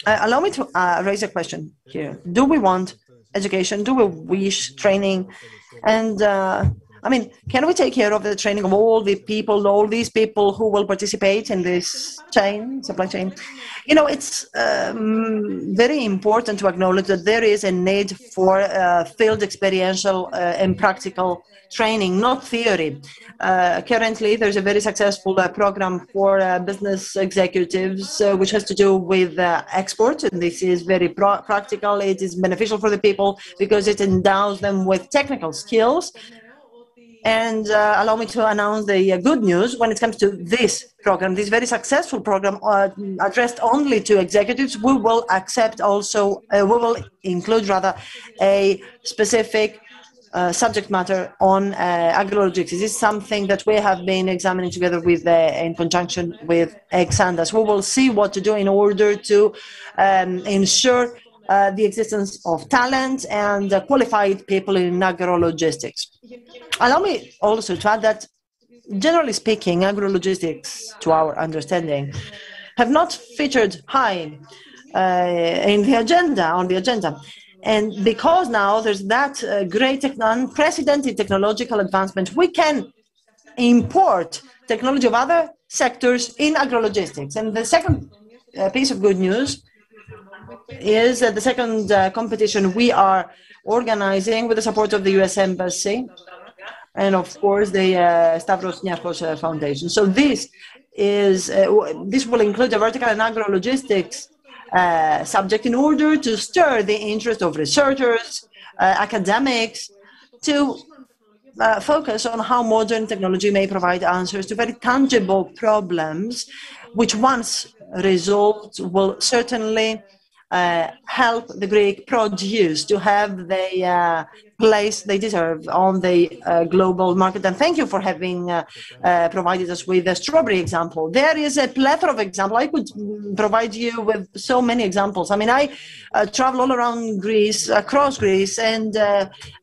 Allow me to raise a question here. Do we want education? Do we wish training? And I mean, can we take care of the training of all these people who will participate in this supply chain? You know, it's very important to acknowledge that there is a need for field experiential and practical training, not theory. Currently, there's a very successful program for business executives, which has to do with export. And this is very practical. It is beneficial for the people because it endows them with technical skills. And allow me to announce the good news when it comes to this program, this very successful program addressed only to executives. We will accept also, we will include rather a specific subject matter on agrologistics. This is something that we have been examining together with, in conjunction with Exandas. We will see what to do in order to ensure the existence of talent and qualified people in agrologistics. Allow me also to add that, generally speaking, agrologistics, to our understanding, have not featured high on the agenda. And because now there's that great unprecedented technological advancement, we can import technology of other sectors in agrologistics. And the second piece of good news is the second competition we are organizing with the support of the U.S. Embassy and, of course, the Stavros Niarchos Foundation. So this will include a vertical and agrologistics subject in order to stir the interest of researchers, academics, to focus on how modern technology may provide answers to very tangible problems, which once resolved will certainly help the Greek produce to have the place they deserve on the global market. And thank you for having provided us with a strawberry example. There is a plethora of examples. I could provide you with so many examples. I mean, I travel all around Greece, across Greece, and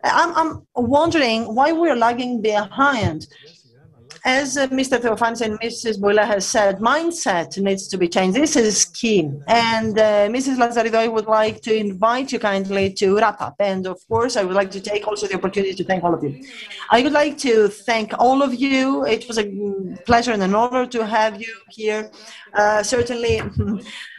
I'm wondering why we're lagging behind. As Mr. Theophanis and Mrs. Boula has said, mindset needs to be changed. This is key. And Mrs. Lazaridou, I would like to invite you kindly to wrap up. And of course, I would like to take also the opportunity to thank all of you. I would like to thank all of you. It was a pleasure and an honor to have you here. Certainly,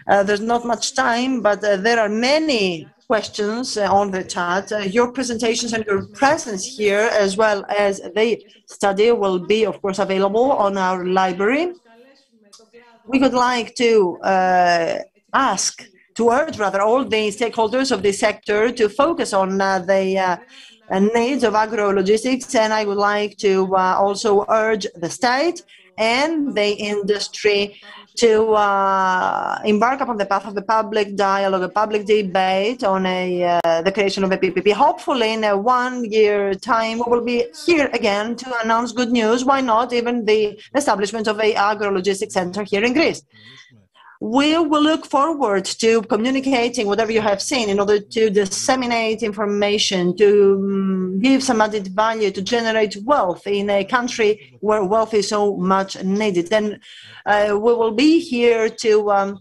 there's not much time, but there are many questions on the chat. Your presentations and your presence here, as well as the study, will be, of course, available on our library. We would like to urge all the stakeholders of this sector to focus on the needs of agrologistics, and I would like to also urge the state and the industry to embark upon the path of the public dialogue, a public debate on the creation of a PPP. Hopefully, in a 1 year time, we will be here again to announce good news. Why not even the establishment of a agrologistics center here in Greece? We will look forward to communicating whatever you have seen in order to disseminate information, to give some added value, to generate wealth in a country where wealth is so much needed. And we will be here to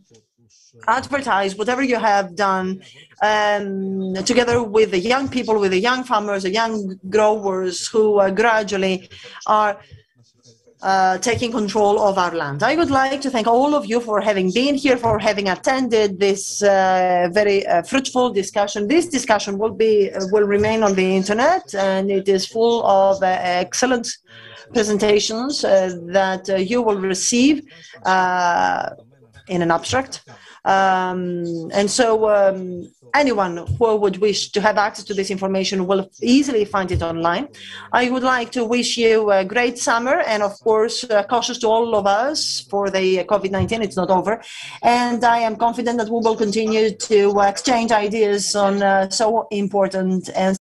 advertise whatever you have done together with the young people, with the young farmers, the young growers who gradually are taking control of our land. I would like to thank all of you for having been here, for having attended this very fruitful discussion. This discussion will remain on the internet, and it is full of excellent presentations that you will receive in an abstract. And so anyone who would wish to have access to this information will easily find it online. I would like to wish you a great summer, and of course, cautious to all of us for the COVID-19, it's not over. And I am confident that we will continue to exchange ideas on so important and